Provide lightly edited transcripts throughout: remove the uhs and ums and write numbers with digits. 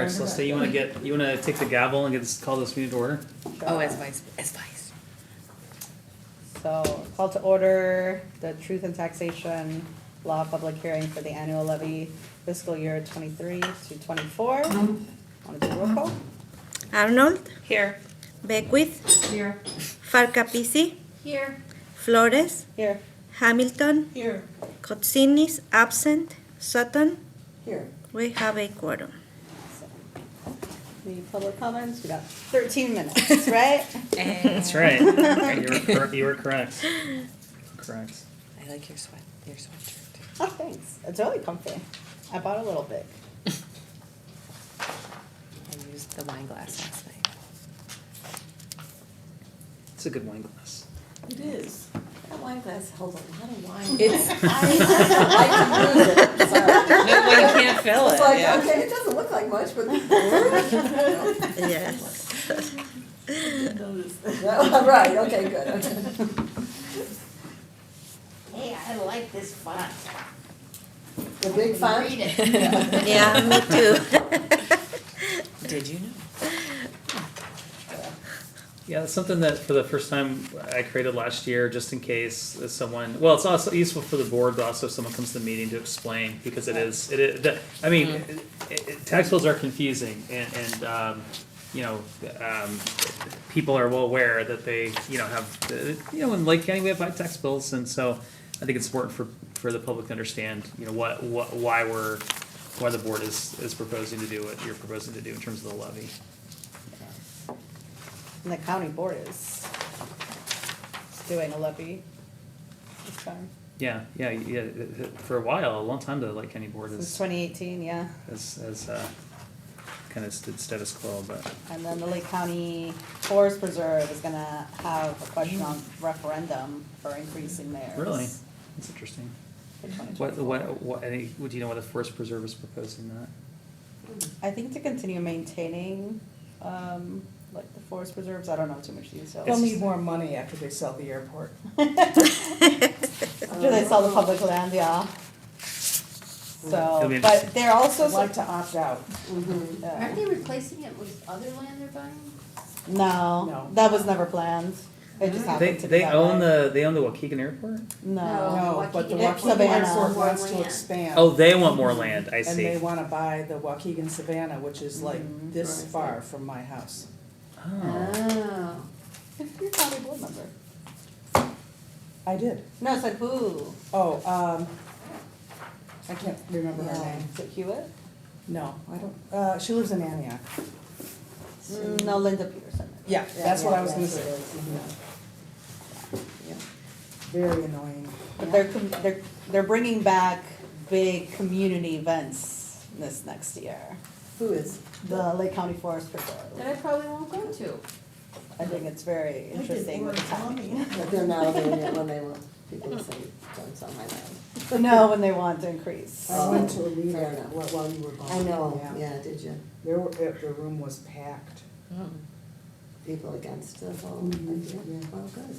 All right, Celeste, you wanna take the gavel and call this meeting to order? Oh, as vice. So, call to order the Truth and Taxation Law public hearing for the annual levy fiscal year 23 to 24. Want to do roll call? Arnold, Here. Beckwith, Here. Farcapisi, Here. Flores, Here. Hamilton, Here. Kotsinis, absent, Sutton. Here. We have a quorum. Any public comments? We got 13 minutes, right? That's right. You were correct. Correct. I like your sweatshirt. Oh, thanks. It's really comfy. I bought a little big. I used the wine glass last night. It's a good wine glass. It is. That wine glass holds a lot of wine. It's- I like to use it, sorry. No, well, you can't fill it, It's like, yeah. okay, it doesn't look like much, but. Yes. Yeah, right, okay, good, okay. Hey, I like this font. The big font? Read it. Yeah, me too. Did you know? Yeah, it's something that for the first time I created last year, just in case someone. Well, it's also useful for the board, but also if someone comes to the meeting to explain because it is. I mean, tax bills are confusing, and people are well aware that they have in Lake County we have high tax bills, and so I think it's important for the public to understand why the board is proposing to do what you're proposing to do in terms of the levy. And the county board is doing a levy this time. Yeah. For a while, a long time, the Lake County Board Since has 2018, yeah. kind of stood status quo, but And then the Lake County Forest Preserve is gonna have a question on referendum for increasing theirs. really, that's interesting. for 2024. Do you know what the Forest Preserve is proposing that? I think to continue maintaining, like the forest preserves, I don't know too much details. They'll need more money after they sell the airport. After they sell the public land, yeah. It'll So, be but they're also. I'd like to opt out. Mm-hmm. Aren't they replacing it with other land they're buying? No, No. that was never planned. It just They happened to be they that own way. the Waukegan Airport. No. No, but the Waukegan Waukegan Savannah. Airport More wants to land. expand. Oh, they want more land. I And see. they wanna buy the Waukegan Savannah, which is like this Right. far from my house. Oh. Oh. Who's your county board member? I did. No, I said who? Oh, I can't remember her name. Is it Hewitt? No, I don't, she lives in Antioch. No, Linda Peterson. Yeah, that's what I was gonna that's say. what it is, Yeah. Very annoying. But they're bringing back big community events this next year. Who is? The Lake County Forest That Preserve. I probably won't go to. I think it's very interesting with the timing. But they're now doing it when they want people to say, don't sell my land. No, when they want to increase. I went to a Fair meeting enough. while you were gone. I know, yeah, did you? The room was packed. People against the whole Mhm, idea? yeah. Well, good.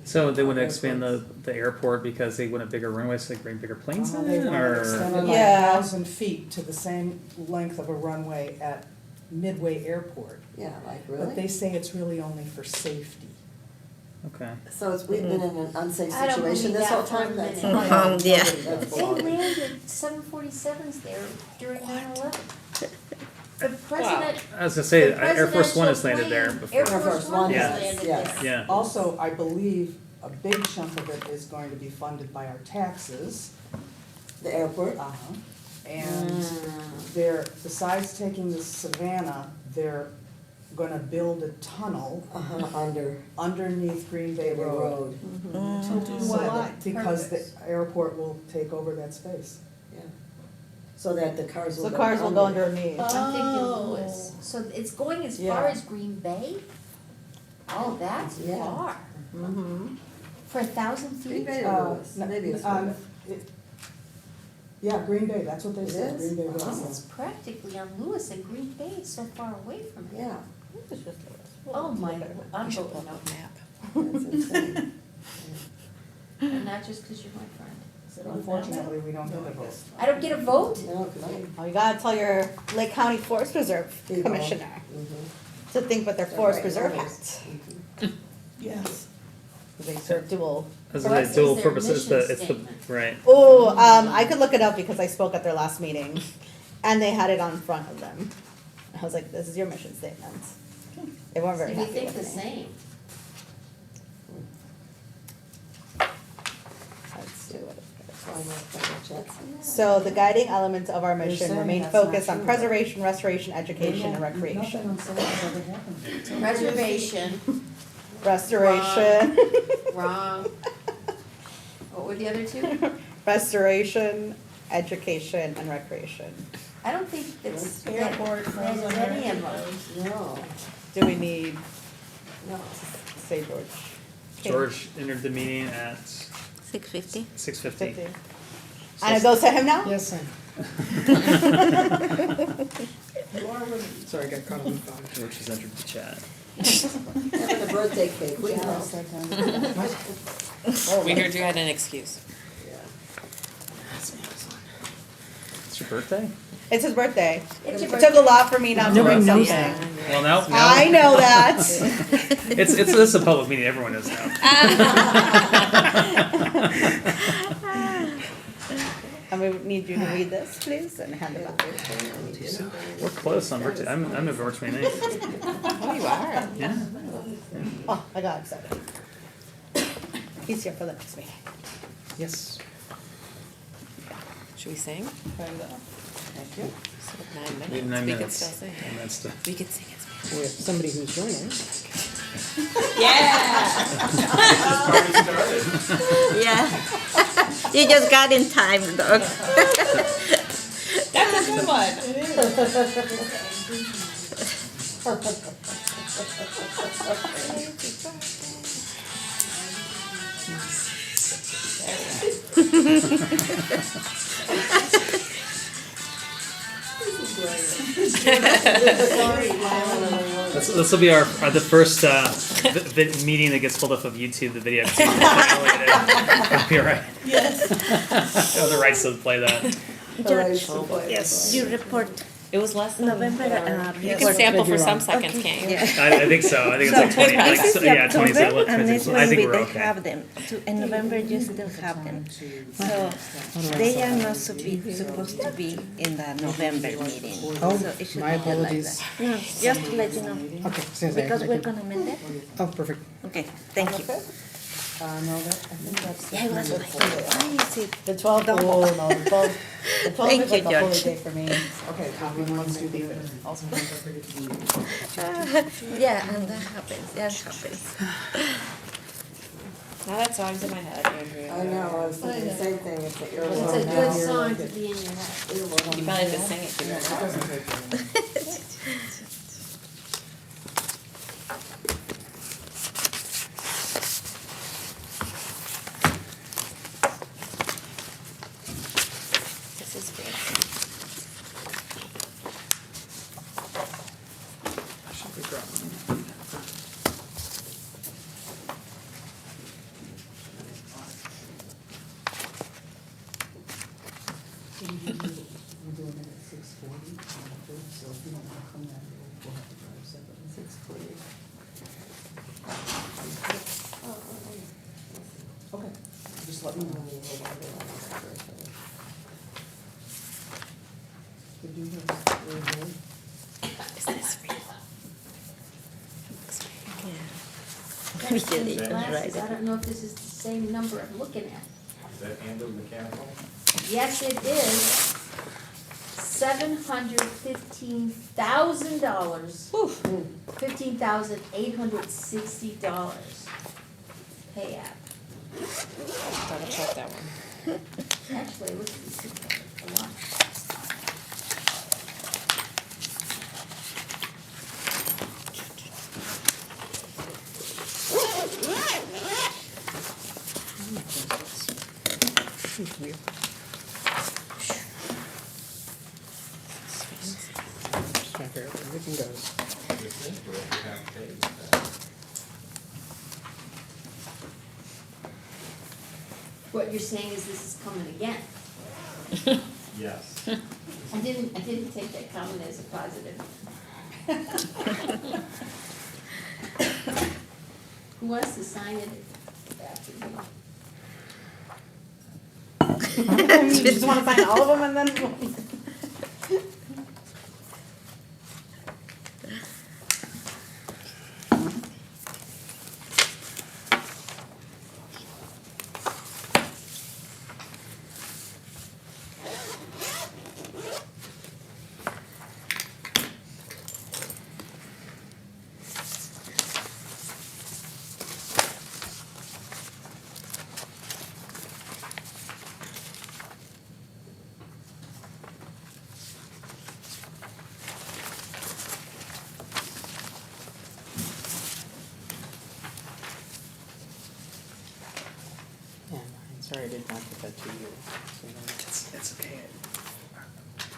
So they want to expand the airport because they want a bigger runway, so they bring bigger planes They in, want to extend it or like Yeah. 1,000 feet to the same length of a runway at Midway Airport. Yeah, like But they really? say it's really only for safety. okay. So we've been in an unsafe I don't situation believe this that whole for a time? That's minute. not- Yeah. That's They baloney. landed 747s there during 9/11. The president. I was gonna say the Air Force One has landed presidential there plane- before. Air Force One Yeah. has landed Yes. there. Yeah. Also, I believe a big chunk of it is going to be funded by our taxes. The airport? Uh-huh. And Mm. they're, besides taking the Savannah, they're gonna build a tunnel Under underneath Green Bay Baby Road. Road, To do So what? that- Because the Purpose. airport will take over that space. yeah. So that the cars will So go cars will go underneath. I'm thinking Oh. Lewis. So it's going as Yeah. far as Green Bay? Oh, that's Yeah. far. Mm-hmm. For 1,000 Green feet? Bay or Lewis? Maybe it's Lewis. Yeah, Green Bay, that's what they It said, is? Green Bay Road. Oh. It's practically on Lewis and Green Bay is so far away from it. Yeah, Oh my, You should pull unbelievable. out a map. that's insane. And not just because you're my friend. Unfortunately, we don't get a vote. I don't get a vote? No, 'cause I- Oh, you gotta tell your Lake County Forest Preserve People. Commissioner Mhm. to think with their They're Forest right Preserve lawyers. hat. Yes. They serve dual. As What a is dual their purpose, it's the, mission it's the, statement? right. Oh, I could look it up because I spoke at their last meeting, and they had it on front of them. I was like, "This is your mission statement." They weren't very We happy think with the me. same. Let's do it. So I might double check. So the guiding elements of our mission saying remain that's not focused on true. preservation, restoration, education, and Nothing recreation. on Savanna's ever happened. Preservation, Restoration, wrong. What were the other two? restoration, education, and recreation. I don't think it's, Airport, there's any of those. No, Do we need, no. say George? George entered the meeting at 6:50. 6:50. 50. And it goes to him now? Yes, sir. Sorry, I got caught on the phone. George has entered the chat. Having a birthday cake, we know. We heard you had an excuse. Yeah. It's your birthday? It's his birthday. It's your It took a lot for me not to Nobody bring knows something. Well, now, I know that. It's this is a public meeting, everyone knows now. And we need you to read this, please, and hand it back. We're close on birthday, I'm November 29th. Oh, you are. Yeah. Oh, I got excited. He's here for the next meeting. Yes. Should we sing? Thank you. So 9 minutes. We have 9 We could minutes. still sing. 9 minutes to. We could sing it. We have somebody who's joining. Yeah. You just got in time, dog. That's a good one. This will be our the first meeting that gets pulled up of YouTube, the video. That'll be alright. Yes. The rights to play that. George, Yes. you report It was less than November. You can sample for some seconds, can't you? I think so. I think it's like 20. Like, This is the yeah, 20. October, and this I one think we we're they okay. have them. In November, you still have them. So they are not supposed to be in the November meeting. Oh, So it should my be done like apologies. that. No, just to let you know, Okay, sounds like because I we're can- gonna amend it. Oh, perfect. Okay, thank you. No, that, I think that's. Yeah, it was like, why is it? The 12th, oh no, the 12th, the 12th Thank is like you, a holy George. day for me. Okay, copy one, two, three. Yeah, and that happens, that happens. Now that song's in my head, Andrea. I know, I was thinking the same thing, it's the It's earworm. a down good here, song like to it- be in your head. earworm. You probably have to sing it to Yeah, her. it doesn't take long. This is fancy. Should be dropping. We're doing it at 6:40, so if you don't wanna come that early, we'll have to drive separately. 6:40. Okay, just let me know. Did you have? Is this real? That's did in it, glasses. right. I don't know if this is the same number I'm looking at. Is that handle mechanical? Yes, it is. $715,000. $15,860. Pay app. Double check that one. Actually, it looks a lot. Weird. Just trying to figure out where everything goes. You think we'll have paid that. What you're saying is this is coming again. Yes. I didn't take that comment as a positive. Who wants to sign it after me? You just wanna sign all of them and then? Yeah, I'm sorry I did not get that to you. So, It's okay.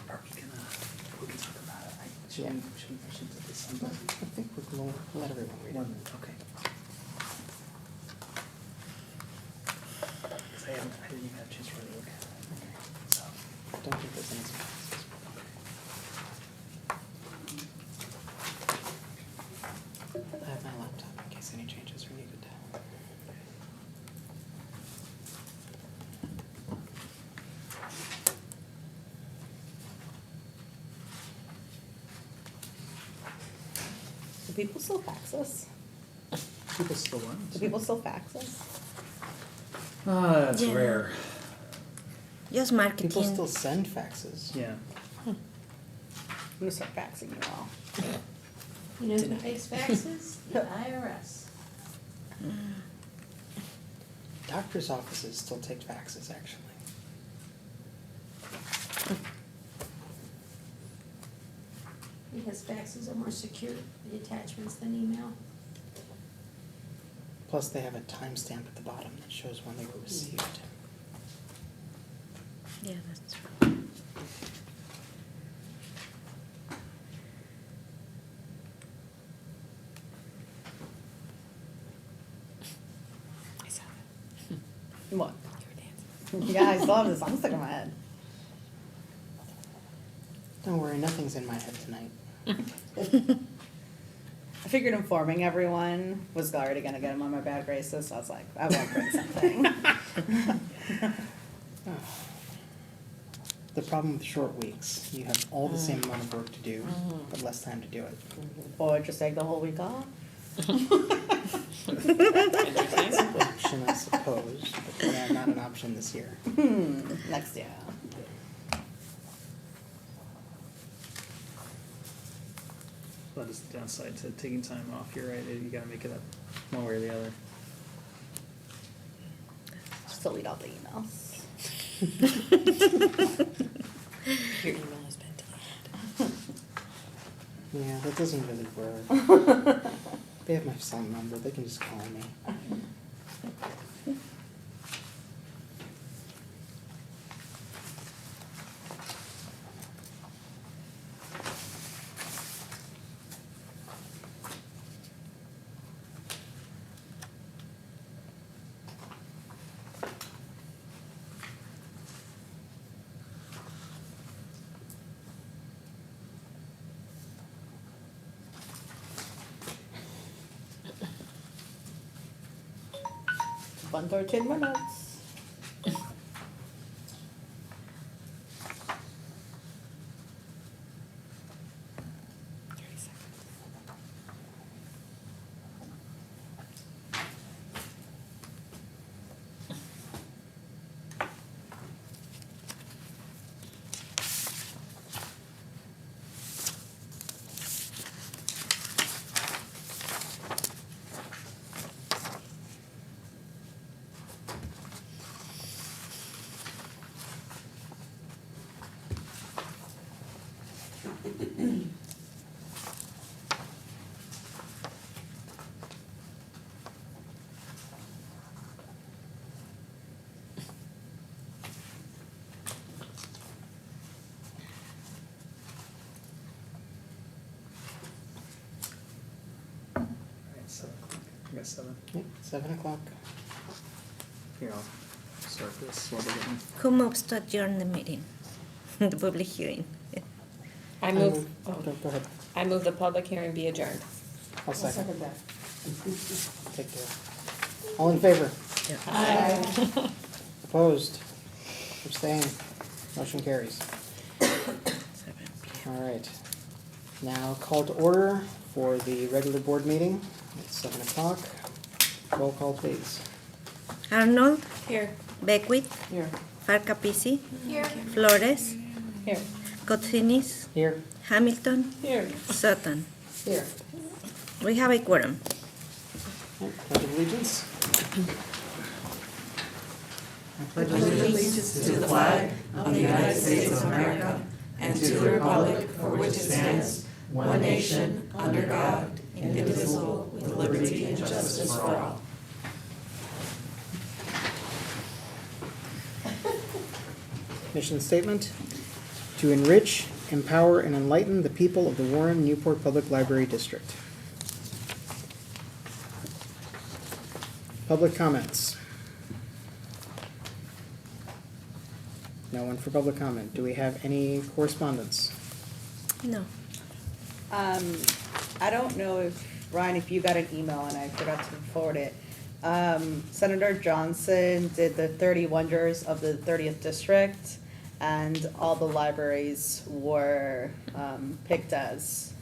Are we gonna, we can talk about it. Should we do this sometime? I think we're gonna let everyone read One, it. okay. Cause I didn't even have a chance to really look at it. So. Don't think there's any surprises. I have my laptop in case any changes are needed. Do people still fax us? People still want. Do people still fax us? That's Yeah. rare. Just marketing. People still send faxes. Yeah. I'm gonna start faxing you all. You know who takes faxes? The IRS. Doctors' offices still take faxes, actually. Because faxes are more secure, the attachments than email. Plus, they have a timestamp at the bottom that shows when they were received. Yeah, that's true. I saw it. What? You were dancing. Yeah, I still have the song stuck in my head. Don't worry, nothing's in my head tonight. I figured informing everyone was already gonna get him on my bad graces, so I was like, I won't bring something. The problem with short weeks, you have all the same amount of work to do, but less time to do it. Or just take the whole week off. That's an option, I suppose, but yeah, not an option this year. Next year. That is the downside to taking time off. You're right. You gotta make it up one way or the other. Just delete all the emails. Your email has been deleted. Yeah, that doesn't really work. They have my cell number, they can just call me. One 13 minutes. Alright, 7 o'clock. I got 7. Yep, 7 o'clock. Here, I'll start this while they're getting. Who moves to adjourn the meeting, the public hearing? I move, Go ahead. I move the public hearing be adjourned. I'll I'll second. second that. Take care. All in favor? Aye. Opposed? Abstained? Motion carries. All right. Now call to order for the regular board meeting at 7 o'clock. Roll call, please. Arnold, Here. Beckwith, Here. Farcapisi, Here. Flores, Here. Cotsinis, Here. Hamilton, Here. Sutton. Here. We have a quorum. Pledge of allegiance. allegiance to the flag of the United States of America and to the republic for which it stands, one nation, under God, indivisible, with liberty and justice for all. Mission statement: to enrich, empower, and enlighten the people of the Warren Newport Public Library District. Public comments. No one for public comment. Do we have any correspondence? No. I don't know if, Ryan, if you got an email and I forgot to forward it. Senator Johnson did the 30 wonders of the 30th district, and all the libraries were picked as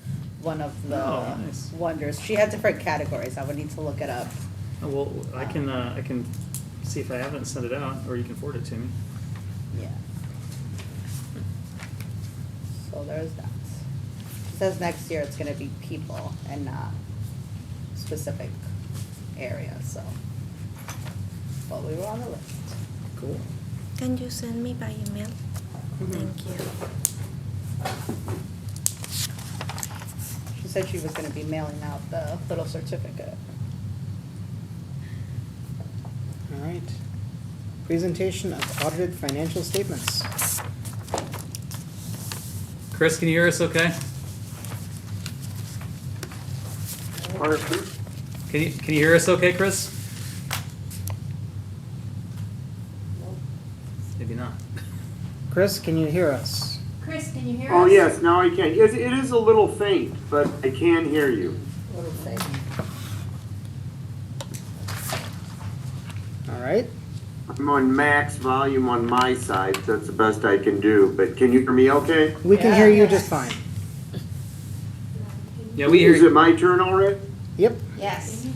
one of the Oh, nice. wonders. She had different categories. I would need to look it up. Oh, well, I can see if I haven't sent it out, or you can forward it to me. Yeah. So there's that. It says next year it's gonna be people and not specific area, so. But we were on the list. Cool. Can you send me by email? Thank you. She said she was gonna be mailing out the little certificate. All right. Presentation of audited financial statements. Chris, can you hear us okay? Can you hear us okay, Chris? Maybe not. Chris, can you hear us? Chris, can you hear us? Oh, yes, now I can. It is a little faint, but I can hear you. Little thing. All right. I'm on max volume on my side, so that's the best I can do. But can you hear me okay? We can hear you just fine. Yeah, we hear Is it you. my turn already? Yep. Yes.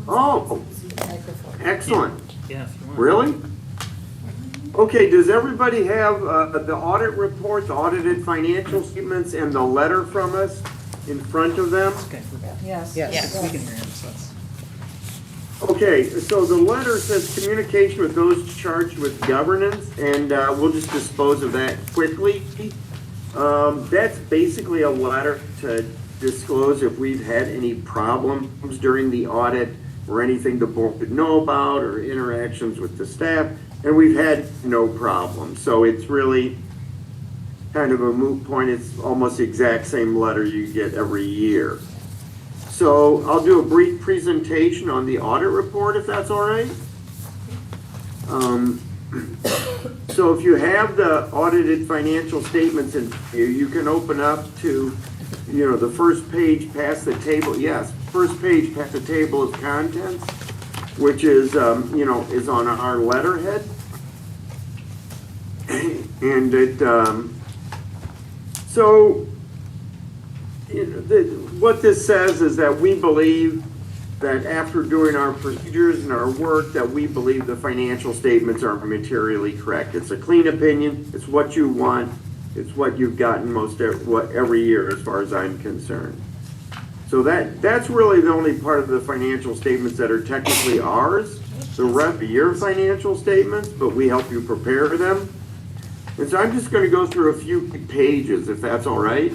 Oh, Microphone. excellent. Yeah, if you want. Really? Okay, does everybody have the audit report, the audited financial statements, and the letter from us in front of them? Okay, Yes. Yes. we can hear him, so that's. Okay, so the letter says communication with those charged with governance, and we'll just dispose of that quickly. That's basically a letter to disclose if we've had any problems during the audit or anything the board would know about or interactions with the staff, and we've had no problems. So it's really kind of a moot point. It's almost the exact same letter you get every year. So I'll do a brief presentation on the audit report, if that's all right. So if you have the audited financial statements in here, you can open up to, the first page past the table. Yes, first page past the table of contents, which is, is on our letterhead. And it, what this says is that we believe that after doing our procedures and our work, that we believe the financial statements are materially correct. It's a clean opinion. It's what you want. It's what you've gotten every year, as far as I'm concerned. So that's really the only part of the financial statements that are technically ours. The rest of your financial statements, but we help you prepare them. And so I'm just going to go through a few pages, if that's all right.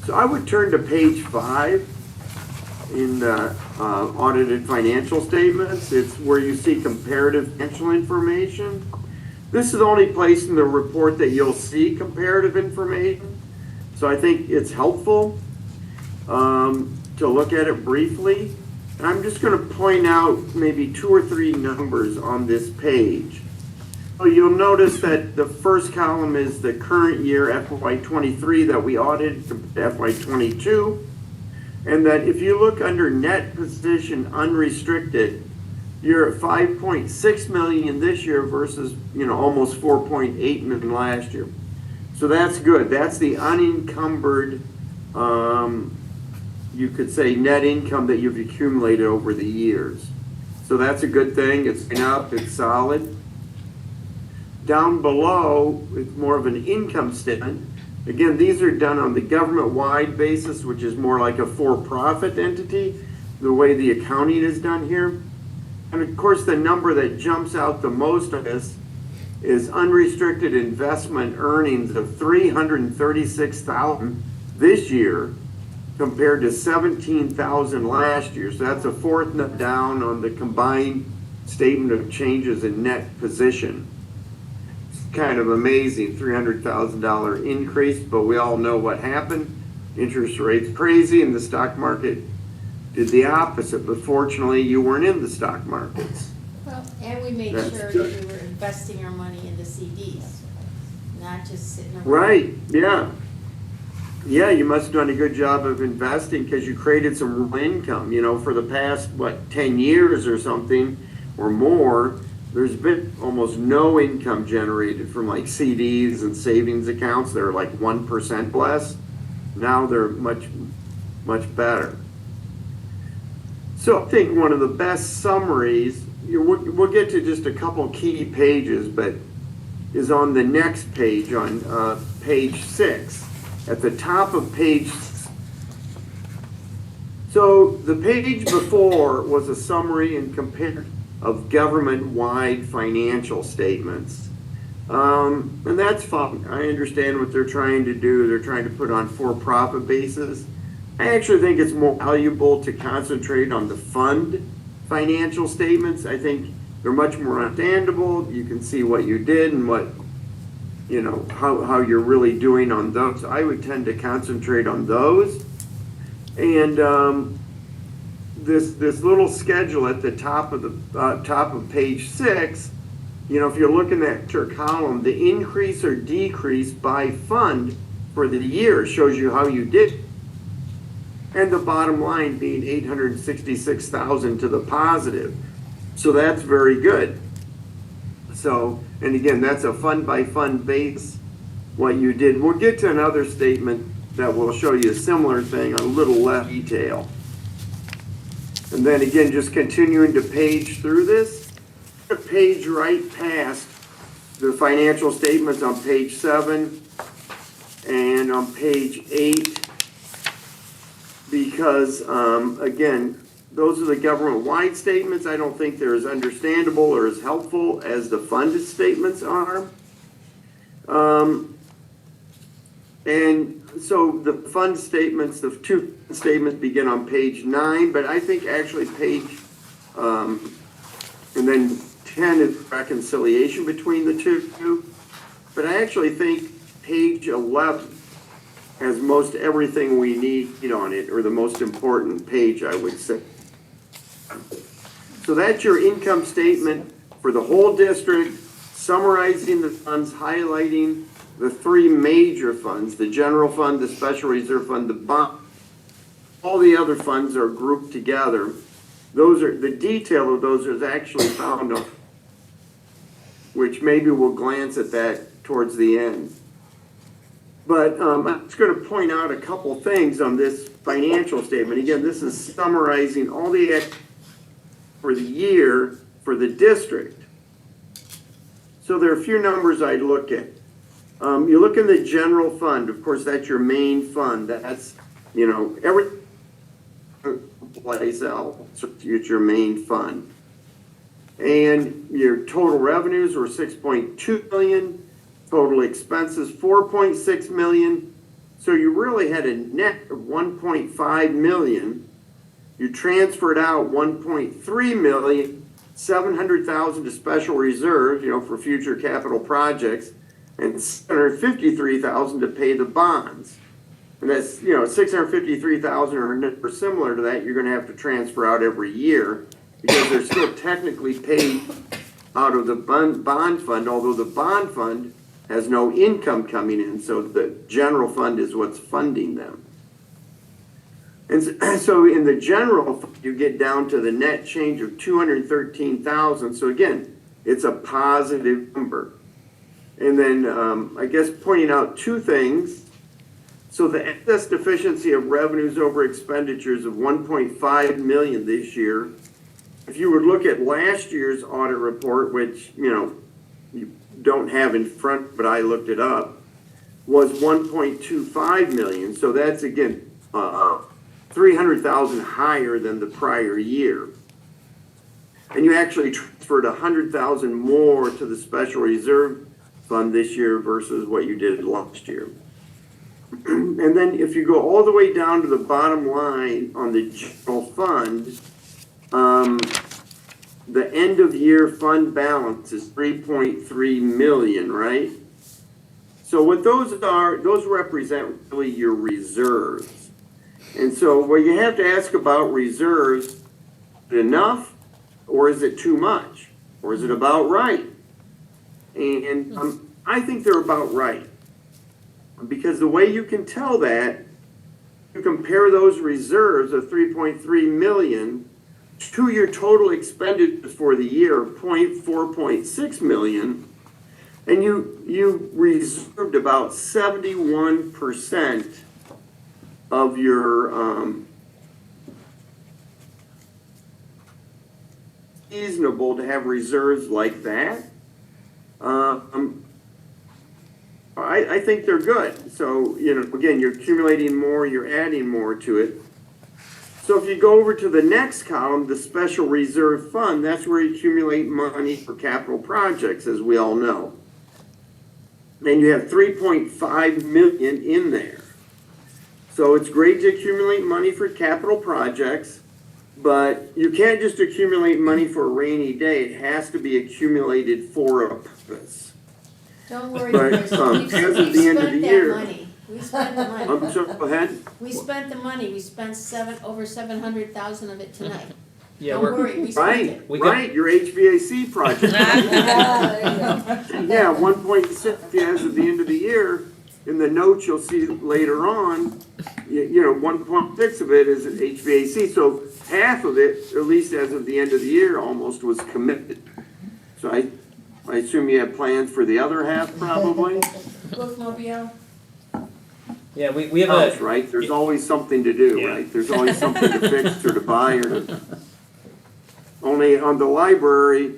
So I would turn to page 5 in the audited financial statements. It's where you see comparative financial information. This is the only place in the report that you'll see comparative information. So I think it's helpful to look at it briefly. I'm just gonna point out maybe 2 or 3 numbers on this page. So you'll notice that the first column is the current year FY '23 that we audited to FY '22. And that if you look under net position unrestricted, you're at 5.6 million this year versus, almost 4.8 million last year. So that's good. That's the unencumbered, you could say, net income that you've accumulated over the years. So that's a good thing. It's up, it's solid. Down below, it's more of an income statement. Again, these are done on the government-wide basis, which is more like a for-profit entity, the way the accounting is done here. And of course, the number that jumps out the most of this is unrestricted investment earnings of $336,000 this year compared to $17,000 last year. So that's a fourth nut down on the combined statement of changes in net position. Kind of amazing, $300,000 increase, but we all know what happened. Interest rates crazy, and the stock market did the opposite. But fortunately, you weren't in the stock markets. Well, and we made That's sure good. that we were investing our money into CDs, not just sitting around. Right? Yeah. Yeah, you must have done a good job of investing because you created some real income. For the past 10 years or something or more. There's been almost no income generated from like CDs and savings accounts. They're like 1% less. Now they're much, much better. So I think one of the best summaries, we'll get to just a couple key pages, but is on the next page, on page 6. At the top of page. So the page before was a summary and comparison of government-wide financial statements. And that's fine. I understand what they're trying to do. They're trying to put on for-profit basis. I actually think it's more valuable to concentrate on the fund financial statements. I think they're much more understandable. You can see what you did and what, how you're really doing on those. I would tend to concentrate on those. And this little schedule at the top of page 6, if you're looking at your column, the increase or decrease by fund for the year shows you how you did, and the bottom line being 866,000 to the positive. So that's very good. So, and again, that's a fund by fund base, what you did. We'll get to another statement that will show you a similar thing, a little less detail. And then again, just continuing to page through this, a page right past the financial statements on page 7 and on page 8, because again, those are the government-wide statements. I don't think they're as understandable or as helpful as the funded statements are. And so the fund statements, the 2 statements begin on page 9, but I think actually page, and then 10 is reconciliation between the two. But I actually think page 11 has most everything we need on it, or the most important page, I would say. So that's your income statement for the whole district, summarizing the funds, highlighting the 3 major funds, the general fund, the special reserve fund, the bond. All the other funds are grouped together. Those are, the detail of those is actually found on, which maybe we'll glance at that towards the end. But I'm just going to point out a couple things on this financial statement. Again, this is summarizing all the for the year for the district. So there are a few numbers I'd look at. You look in the general fund, of course, that's your main fund. That's, every place else, it's your main fund. And your total revenues were 6.2 million, total expenses 4.6 million. So you really had a net of 1.5 million. You transferred out 1.3 million, 700,000 to special reserves, for future capital projects, and 753,000 to pay the bonds. And that's, 653,000 or similar to that, you're gonna have to transfer out every year, because they're still technically paid out of the bond fund, although the bond fund has no income coming in, so the general fund is what's funding them. And so in the general fund, you get down to the net change of 213,000, so again, it's a positive number. And then, I guess pointing out two things. So the excess deficiency of revenues over expenditures of 1.5 million this year, if you would look at last year's audit report, which, you don't have in front, but I looked it up, was 1.25 million. So that's, again, 300,000 higher than the prior year. And you actually transferred 100,000 more to the special reserve fund this year versus what you did last year. And then if you go all the way down to the bottom line on the general fund, the end of year fund balance is 3.3 million, right? So what those are, those represent really your reserves. And so what you have to ask about reserves, is it enough or is it too much? Or is it about right? And I think they're about right. Because the way you can tell that, you compare those reserves of 3.3 million to your total expenditures for the year, 4.6 million, and you reserved about 71% of your reasonable to have reserves like that. I think they're good. So, again, you're accumulating more, you're adding more to it. So if you go over to the next column, the special reserve fund, that's where you accumulate money for capital projects, as we all know. And you have 3.5 million in there. So it's great to accumulate money for capital projects, but you can't just accumulate money for a rainy day. It has to be accumulated for a purpose. Don't worry, But, Chris, as of we the end of the spent that year- money. We spent the money. So go ahead. We spent the money. We spent over 700,000 of it tonight. Yeah, Don't worry, we spent Right, it. We right, your HVAC project. Yeah, 1.6 as of the end of the year. In the notes you'll see later on, 1.6 of it is HVAC. So half of it, at least as of the end of the year, almost was committed. So I assume you have plans for the other half, probably? Bookmobile. Yeah, we have House, a, right? There's always something to do, Yeah. right? There's always something to fix or to buy or to... Only on the library,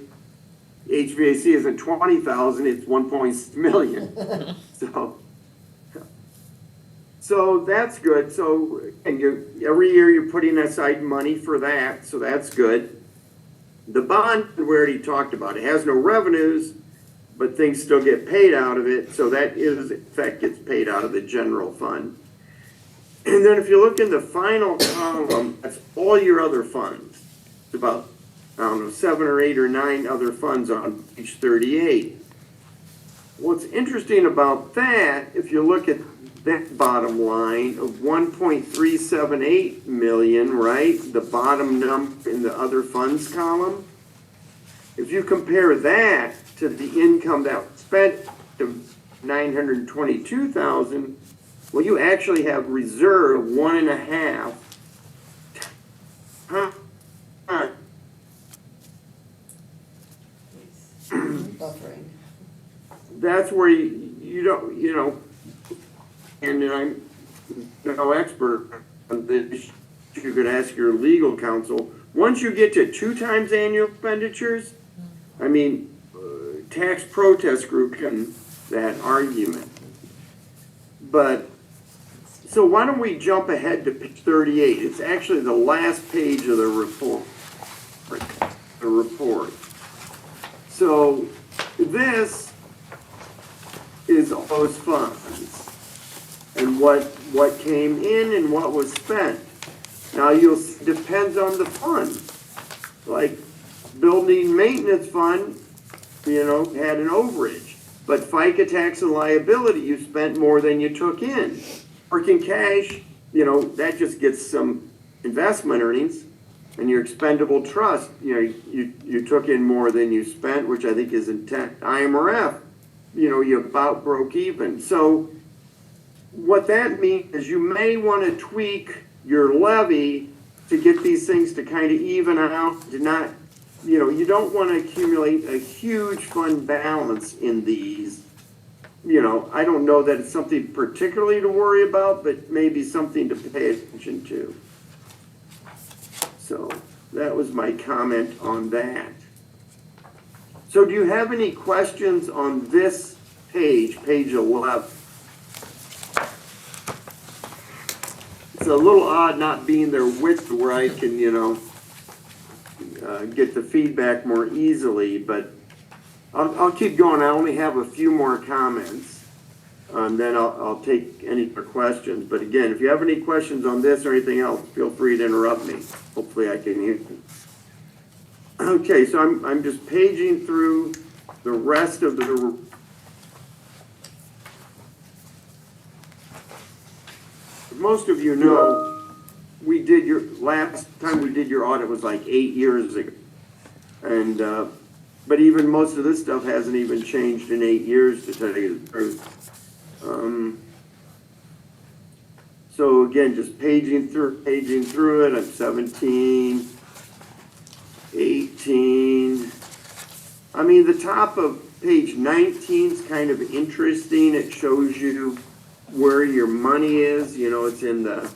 HVAC isn't 20,000, it's 1.6 million. So that's good. So, and every year you're putting aside money for that, so that's good. The bond, we already talked about, it has no revenues, but things still get paid out of it, so that is, in fact, gets paid out of the general fund. And then if you look in the final column, that's all your other funds. It's about, 7 or 8 or 9 other funds on page 38. What's interesting about that, if you look at that bottom line of 1.378 million, right? The bottom number in the other funds column. If you compare that to the income that was spent of 922,000, well, you actually have reserve 1.5. Buffering. That's where you don't, and I'm no expert on this, you could ask your legal counsel. Once you get to 2 times annual expenditures, tax protest group can that argument. But, so why don't we jump ahead to page 38? It's actually the last page of the report. So this is all those funds and what came in and what was spent. Now depends on the fund. Like building maintenance fund, had an overage. But FICA tax and liability, you spent more than you took in. Working cash, that just gets some investment earnings, and your expendable trust, you took in more than you spent, which I think is intent. IMRF, you about broke even. So what that means is you may want to tweak your levy to get these things to kind of even out, to not, you don't want to accumulate a huge fund balance in these. I don't know that it's something particularly to worry about, but maybe something to pay attention to. So that was my comment on that. So do you have any questions on this page 11? It's a little odd not being there with where I can, get the feedback more easily, but I'll keep going. I only have a few more comments, and then I'll take any more questions. But again, if you have any questions on this or anything else, feel free to interrupt me. Hopefully I can hear you. Okay, so I'm just paging through the rest of the. Most of you know, last time we did your audit was like 8 years ago. And, but even most of this stuff hasn't even changed in 8 years, to tell you the truth. So again, just paging through it. I'm 17, 18. I mean, the top of page 19 is kind of interesting. It shows you where your money is. It's in the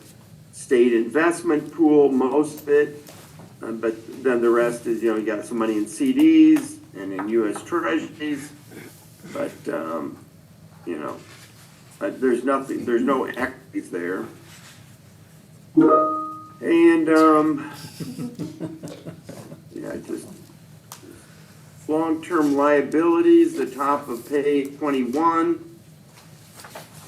state investment pool, most of it. But then the rest is, you got some money in CDs and in U.S. Treasuries. But, there's no equities there. And, just long-term liabilities, the top of page 21.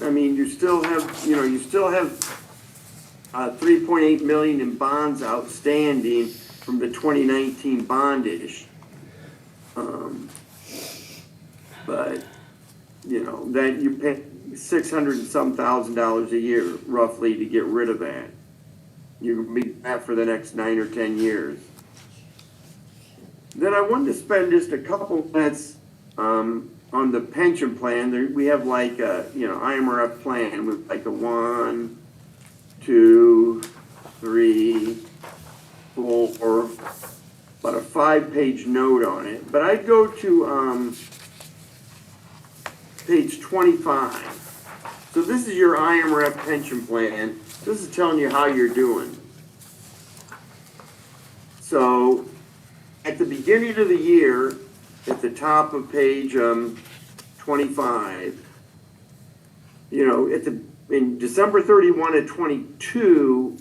I mean, you still have 3.8 million in bonds outstanding from the 2019 bond issue. But that you pay $600 and some thousand a year roughly to get rid of that. You can be that for the next 9 or 10 years. Then I wanted to spend just a couple minutes on the pension plan. We have like a IMRF plan with like a 1, 2, 3, 4, about a 5-page note on it. But I'd go to page 25. So this is your IMRF pension plan. This is telling you how you're doing. So at the beginning of the year, at the top of page 25, in December 31 of 22,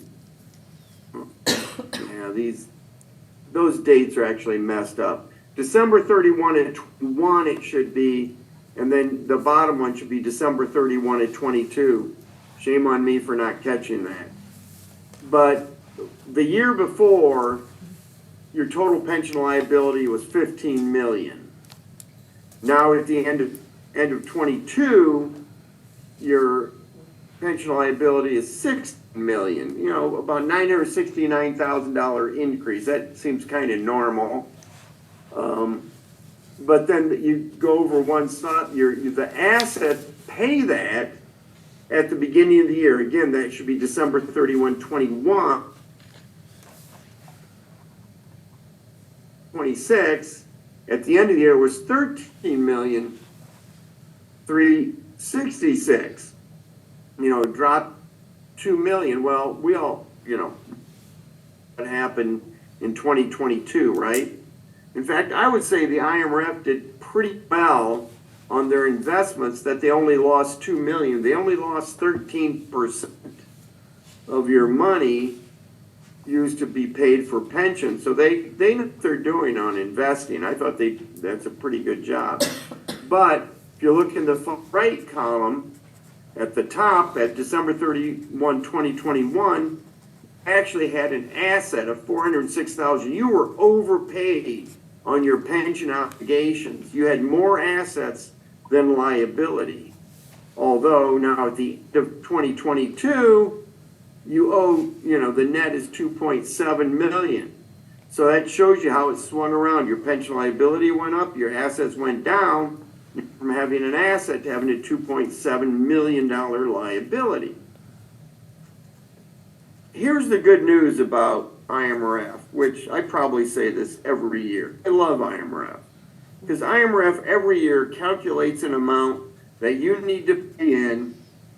those dates are actually messed up. December 31 of 21 it should be, and then the bottom one should be December 31 of 22. Shame on me for not catching that. But the year before, your total pension liability was $15 million. Now at the end of 22, your pension liability is $6 million. About $969,000 increase. That seems kind of normal. But then you go over one stop. The assets pay that at the beginning of the year. Again, that should be December 31, 21. 26, at the end of the year, it was $13,366,000. It dropped $2 million. Well, we all, what happened in 2022, right? In fact, I would say the IMRF did pretty well on their investments that they only lost $2 million. They only lost 13% of your money used to be paid for pensions. So they know what they're doing on investing. I thought that's a pretty good job. But if you look in the right column, at the top, at December 31, 2021, actually had an asset of $406,000. You were overpaid on your pension obligations. You had more assets than liability. Although now at the end of 2022, you owe, the net is 2.7 million. So that shows you how it swung around. Your pension liability went up, your assets went down from having an asset to having a $2.7 million liability. Here's the good news about IMRF, which I probably say this every year. I love IMRF. Because IMRF every year calculates an amount that you need to pay in.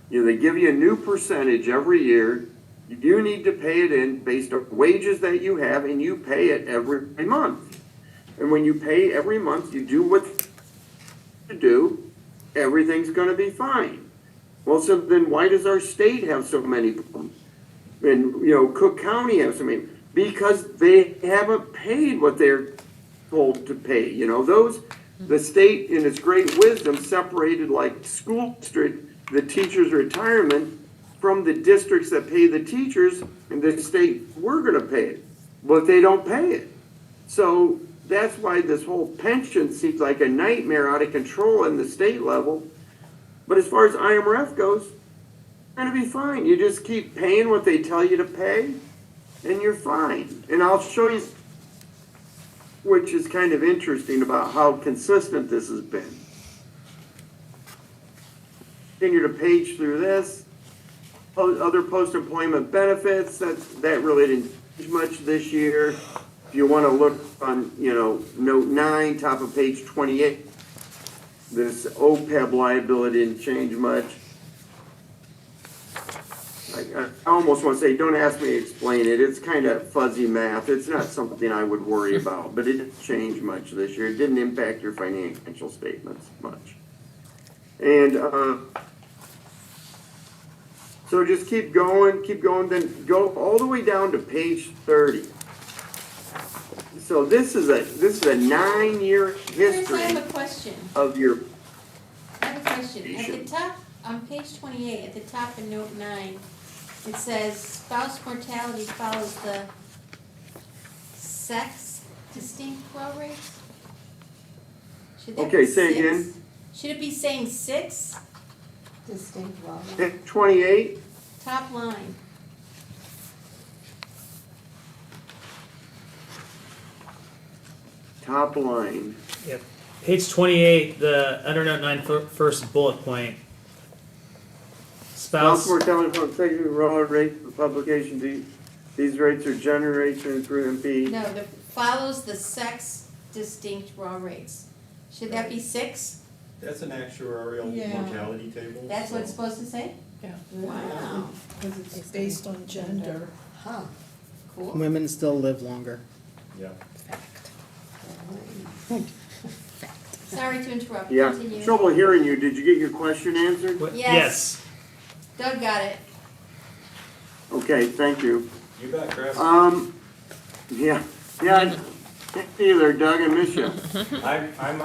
They give you a new percentage every year. You need to pay it in based on wages that you have, and you pay it every month. And when you pay every month, you do what you do, everything's going to be fine. Well, so then why does our state have so many problems? And, Cook County has so many? Because they haven't paid what they're told to pay. The state, in its great wisdom, separated like school district, the teachers' retirement, from the districts that pay the teachers, and the state, we're going to pay it, but they don't pay it. So that's why this whole pension seems like a nightmare, out of control in the state level. But as far as IMRF goes, you're going to be fine. You just keep paying what they tell you to pay, and you're fine. And I'll show you, which is kind of interesting about how consistent this has been. Continue to page through this. Other post-employment benefits, that really didn't change much this year. If you want to look on, note 9, top of page 28, this OPEB liability didn't change much. I almost want to say, don't ask me to explain it. It's kind of fuzzy math. It's not something I would worry about, but it didn't change much this year. It didn't impact your financial statements much. And so just keep going, then go all the way down to page 30. So this is a 9-year Chris, I history have a question. of your. I have a question. At the top, on page 28, at the top of note 9, it says spouse mortality follows the sex distinct well rates. Should that Okay, be say 6? again. Should it be saying 6? Distinct well. Hit 28. Top line. Top line. Yep. Page 28, the under note 9 first bullet point. Spouse Spouse. mortality from sexual roller rate for publication. These rates are generated through MP. No, the follows the sex distinct raw rates. Should that be 6? That's an actuarial Yeah. mortality table. That's what it's so- supposed to say? Yeah. Wow, Because it's based on gender. Huh. cool. Women still live longer. Yeah. Sorry to interrupt, Yeah, continue. trouble hearing you. Did you get your question answered? What- Yes. Doug got it. Okay, thank you. You bet, Chris. Yeah, I can't see you there, Doug. I miss you. I'm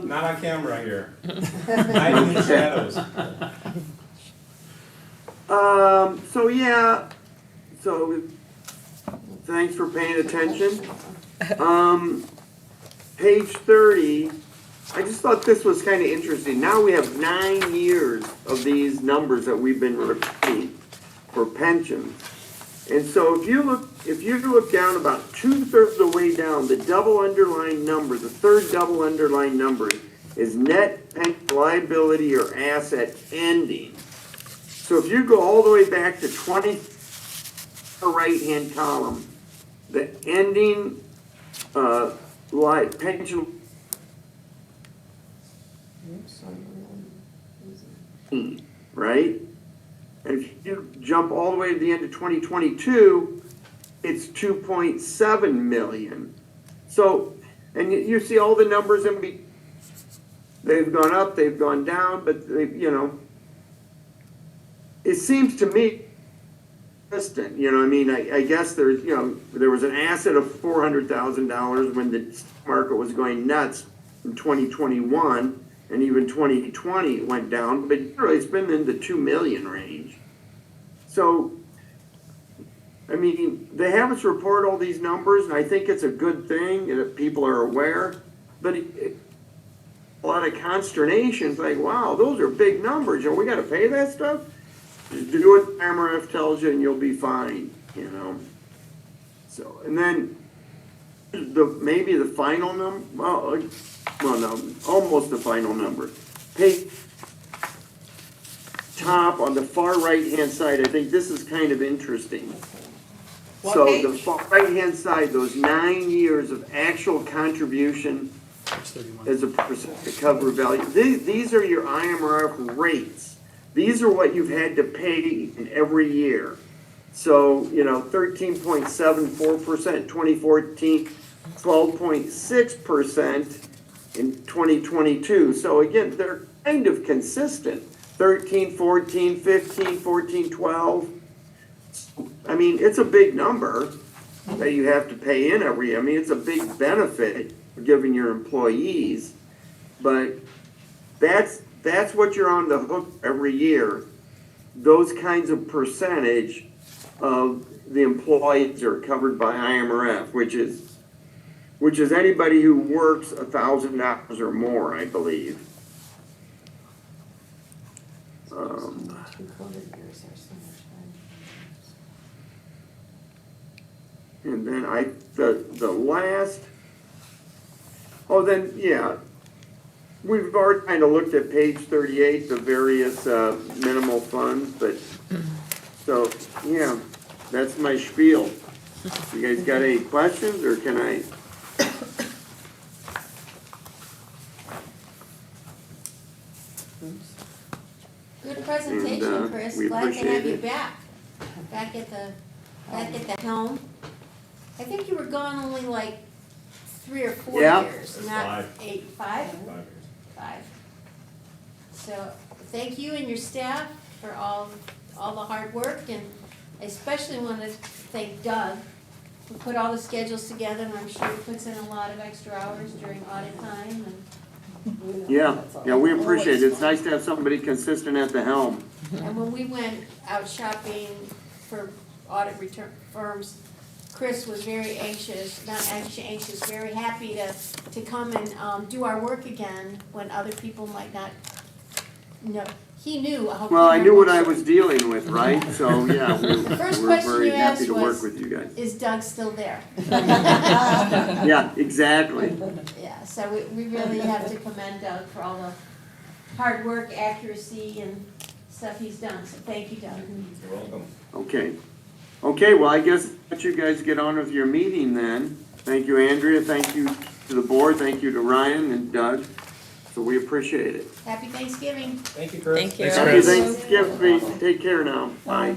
not on camera here. Hiding in the shadows. So thanks for paying attention. Page 30, I just thought this was kind of interesting. Now we have 9 years of these numbers that we've been repeating for pensions. And so if you look down about 2/3 of the way down, the double underlined number, the third double underlined number is net pension liability or asset ending. So if you go all the way back to 20, the right-hand column, the ending pension, right? And if you jump all the way to the end of 2022, it's 2.7 million. So, and you see all the numbers in between. They've gone up, they've gone down, but they, it seems to me consistent. I guess there's, there was an asset of $400,000 when the stock market was going nuts in 2021, and even 2020 it went down, but it's been in the 2 million range. So, they have us report all these numbers, and I think it's a good thing that people are aware, but a lot of consternation. It's like, wow, those are big numbers. We got to pay that stuff. Just do what MRF tells you, and you'll be fine. So, and then maybe the final number. Well, no, almost the final number. Pay top on the far right-hand side. I think this is kind of interesting. What So page? the far right-hand side, those 9 years of actual contribution Page 31. as a percent to cover value. These are your IMRF rates. These are what you've had to pay in every year. So, 13.74% 2014, 12.6% in 2022. So again, they're kind of consistent. 13, 14, 15, 14, 12. I mean, it's a big number that you have to pay in every year. I mean, it's a big benefit for giving your employees, but that's what you're on the hook every year. Those kinds of percentage of the employees are covered by IMRF, which is anybody who works $1,000 or more, I believe. And then the last, we've already kind of looked at page 38, the various minimal funds, but, so, yeah, that's my spiel. You guys got any questions, or can I? Good presentation, And, Chris. we Glad to appreciate have you it. back at the helm. I think you were gone only like 3 or 4 Yeah. years, not 5. 8, 5? 5. So thank you and your staff for all the hard work, and I especially want to thank Doug who put all the schedules together, and I'm sure he puts in a lot of extra hours during audit time. Yeah, we appreciate it. It's nice to have somebody consistent at the helm. And when we went out shopping for audit return firms, Chris was very anxious, very happy to come and do our work again when other people might not know. He knew how. Well, I knew what I was dealing with, right? So, yeah, The first we're question very you happy asked to work was, with you guys. is Doug still there? Yeah, exactly. Yeah, so we really have to commend Doug for all the hard work, accuracy, and stuff he's done, so thank you, Doug. You're welcome. Okay, well, I guess let you guys get on with your meeting then. Thank you, Andrea, thank you to the board, thank you to Ryan and Doug. So we appreciate it. Happy Thanksgiving. Thank you, Chris. Thank you. Thanks, Happy Chris. Thanksgiving, take care now, bye.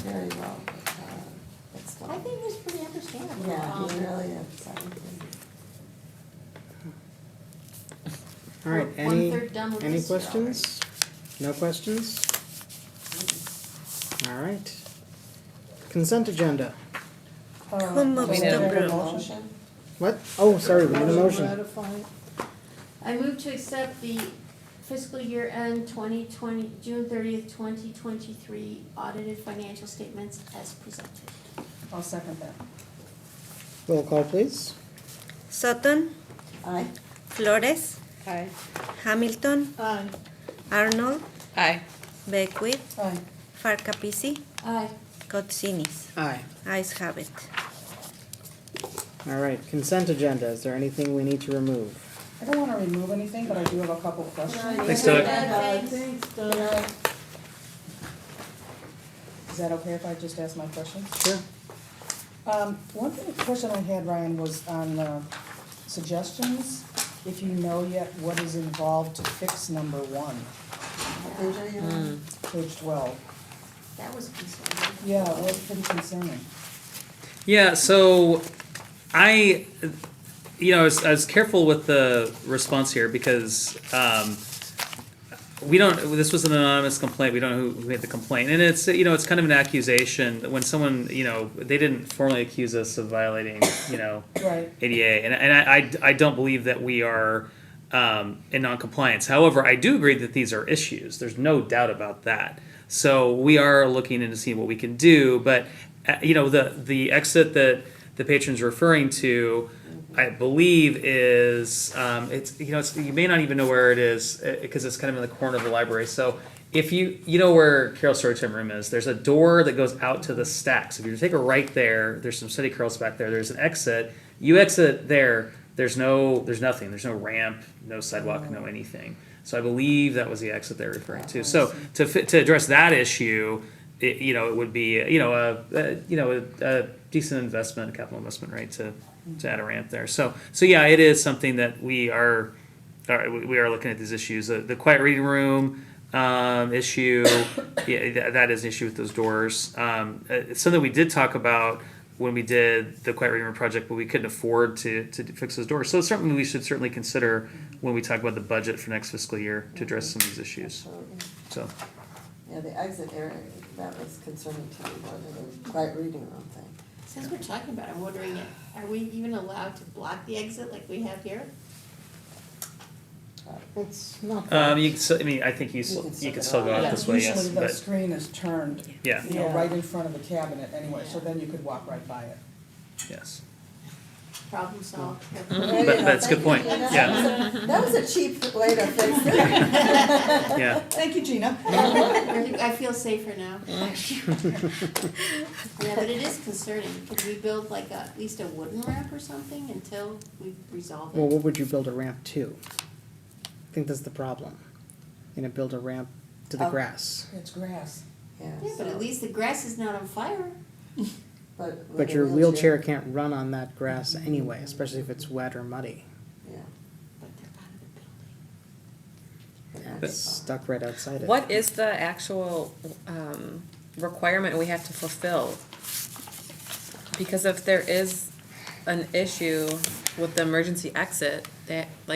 Very well. It's I think it was pretty understandable. Yeah, he really is. All right, We're any 1/3 done with any this year questions? No questions? All right. Consent agenda. Who moves to approve? What? Oh, sorry, we need a motion. I move to accept the fiscal year end 2020, June 30th, 2023 audited financial statements as presented. I'll second that. Roll call, please. Sutton, Aye. Flores, Aye. Hamilton, Aye. Arnold, Aye. Beckwith, Aye. Farkapisi, Aye. Kotsinis. Aye. Ayes have it. All right, consent agenda. Is there anything we need to remove? I don't want to remove anything, but I do have a couple questions. Thanks, Doug. Thanks. Is that okay if I just ask my question? Sure. One question I had, Ryan, was on suggestions. If you know yet what is involved to fix number 1, Page are you on? page 12. That was concerning. Yeah, it was pretty concerning. Yeah, so I was careful with the response here because this was an anonymous complaint. We don't know who made the complaint. And it's kind of an accusation that when someone, they didn't formally accuse us of violating, Right. ADA. And I don't believe that we are in noncompliance. However, I do agree that these are issues. There's no doubt about that. So we are looking into seeing what we can do, but the exit that the patron's referring to, I believe is you may not even know where it is because it's kind of in the corner of the library. So if you know where Carol's Storytime Room is, there's a door that goes out to the stacks. If you take a right there's some study carrels back there. There's an exit. You exit there. There's nothing. There's no ramp, no sidewalk, no anything. So I believe that was the exit they're referring to. So to address that issue, it would be a decent investment, a capital investment, right, to add a ramp there. So yeah, it is something that we are looking at these issues. The quiet reading room issue, that is an issue with those doors. It's something we did talk about when we did the quiet reading room project, but we couldn't afford to fix those doors. So it's something we should certainly consider when we talk about the budget for next fiscal year to address some of these issues. So. Yeah, the exit area, that was concerning to me more than the quiet reading room thing. Since we're talking about it, I'm wondering, are we even allowed to block the exit like we have here? It's not. I think you can still go out this way, yes. Usually the But screen is turned, yeah, right in front of the cabinet anyway, so then you could walk right by it. yes. Problem solved. There you But go. that's a good Thank point. you, Gina. Yeah. That was a cheap way to fix it. Yeah. Thank you, Gina. I feel safer now. Yeah, but it is concerning. Could we build like at least a wooden ramp or something until we resolve Well, it? what would you build a ramp to? I think that's the problem. Build a ramp to the grass. It's grass. Yeah, but at least the grass is not on fire. But But your wheelchair can't run on that grass anyway, especially if it's wet or muddy. Yeah. But they're out of the building. It's stuck right outside it. What is the actual requirement we have to fulfill? Because if there is an issue with the emergency exit,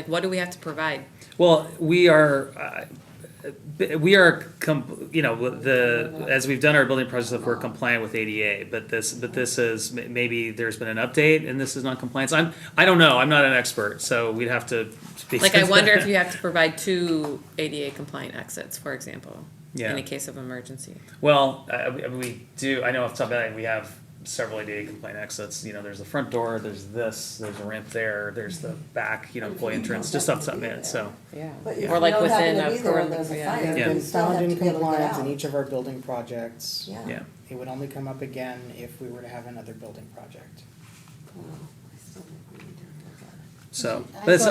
what do we have to provide? Well, we are, as we've done our building projects, we're compliant with ADA, but this is, maybe there's been an update and this is non-compliance. I don't know, I'm not an expert, so we'd have to speak. Like, I wonder if you have to provide 2 ADA compliant exits, for example, Yeah. in a case of emergency. Well, we do, I know off the top of my head, we have several ADA compliant exits. There's the front door, there's a ramp there, there's the back, employee entrance, just off the top of my head, so. Yeah. But if Or you like don't within happen to a be there and perimeter, there's a yeah. fire, Yeah. you It's still found have in to be able to get compliance in out. each of our building projects. Yeah. It would only come up again if we were to have another building project. Well, I still think we need to look at it. So, but it's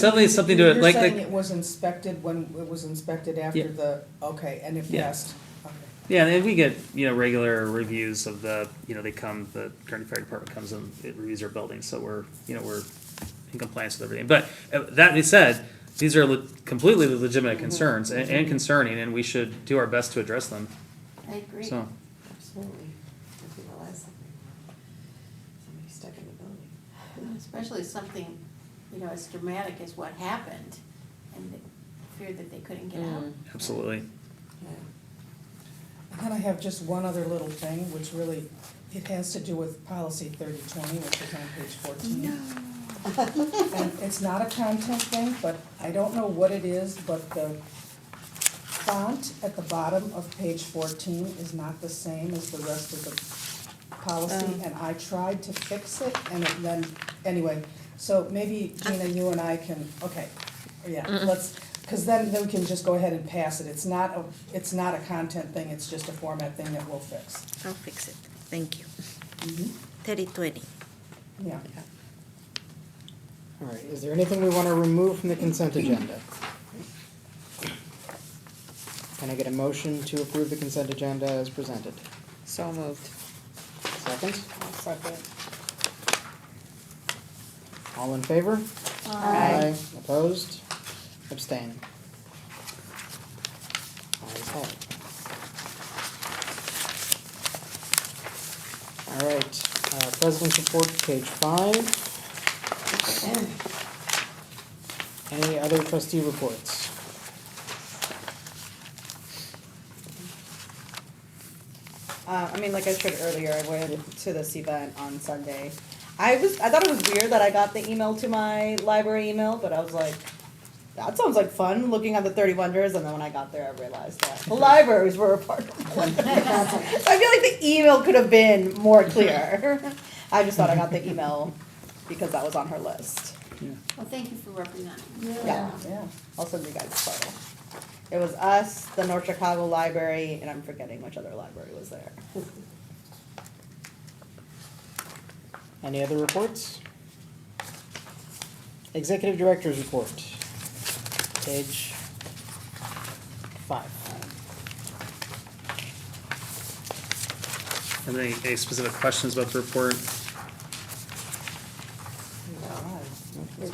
definitely something to, You're like, saying it was inspected when it was inspected after Yeah. the, okay, and it Yeah. passed, okay. yeah, and we get, regular reviews of the, they come, the Kearney Fire Department comes and it reviews our building, so we're in compliance with everything. But that being said, these are completely legitimate concerns and concerning, and we should do our best to address them, I agree. Absolutely. so. If you realize something, somebody stuck in the building. Especially something, as dramatic as what happened, and the fear that they couldn't get out. Absolutely. Yeah. And then I have just one other little thing, which really, it has to do with policy 3020, which is on page 14. And it's not a content thing, but I don't know what it is, but the font at the bottom of page 14 is not the same as the rest of the policy, and I tried to fix it, and then, anyway, so maybe Gina, you and I can, okay, yeah, let's, because then we can just go ahead and pass it. It's not a content thing, it's just a format thing that we'll fix. I'll fix it. Thank you. 3020. Yeah. All right, is there anything we want to remove from the consent agenda? Can I get a motion to approve the consent agenda as presented? So moved. Second? Second. All in favor? Aye. Opposed? Abstain? Ayes have it. All right, President's report, page 5. Any other trustee reports? Like I shared earlier, I went to this event on Sunday. I thought it was weird that I got the email to my library email, but I was like, that sounds like fun, looking at the 30 wonders, and then when I got there, I realized that the libraries were a part of the wonders. So I feel like the email could have been more clear. I just thought I got the email because that was on her list. Well, thank you for representing. Yeah, I'll send you guys a photo. It was us, the North Chicago Library, and I'm forgetting which other library was there. Any other reports? Executive Director's Report, page 5. Are there any specific questions about the report? Page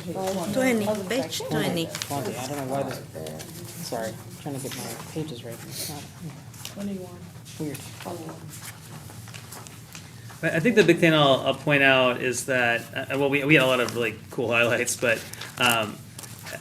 20, page 20. 20, I don't know why this, sorry, trying to get my pages right, it's not, 21. weird. I think the big thing I'll point out is that, well, we had a lot of really cool highlights, but,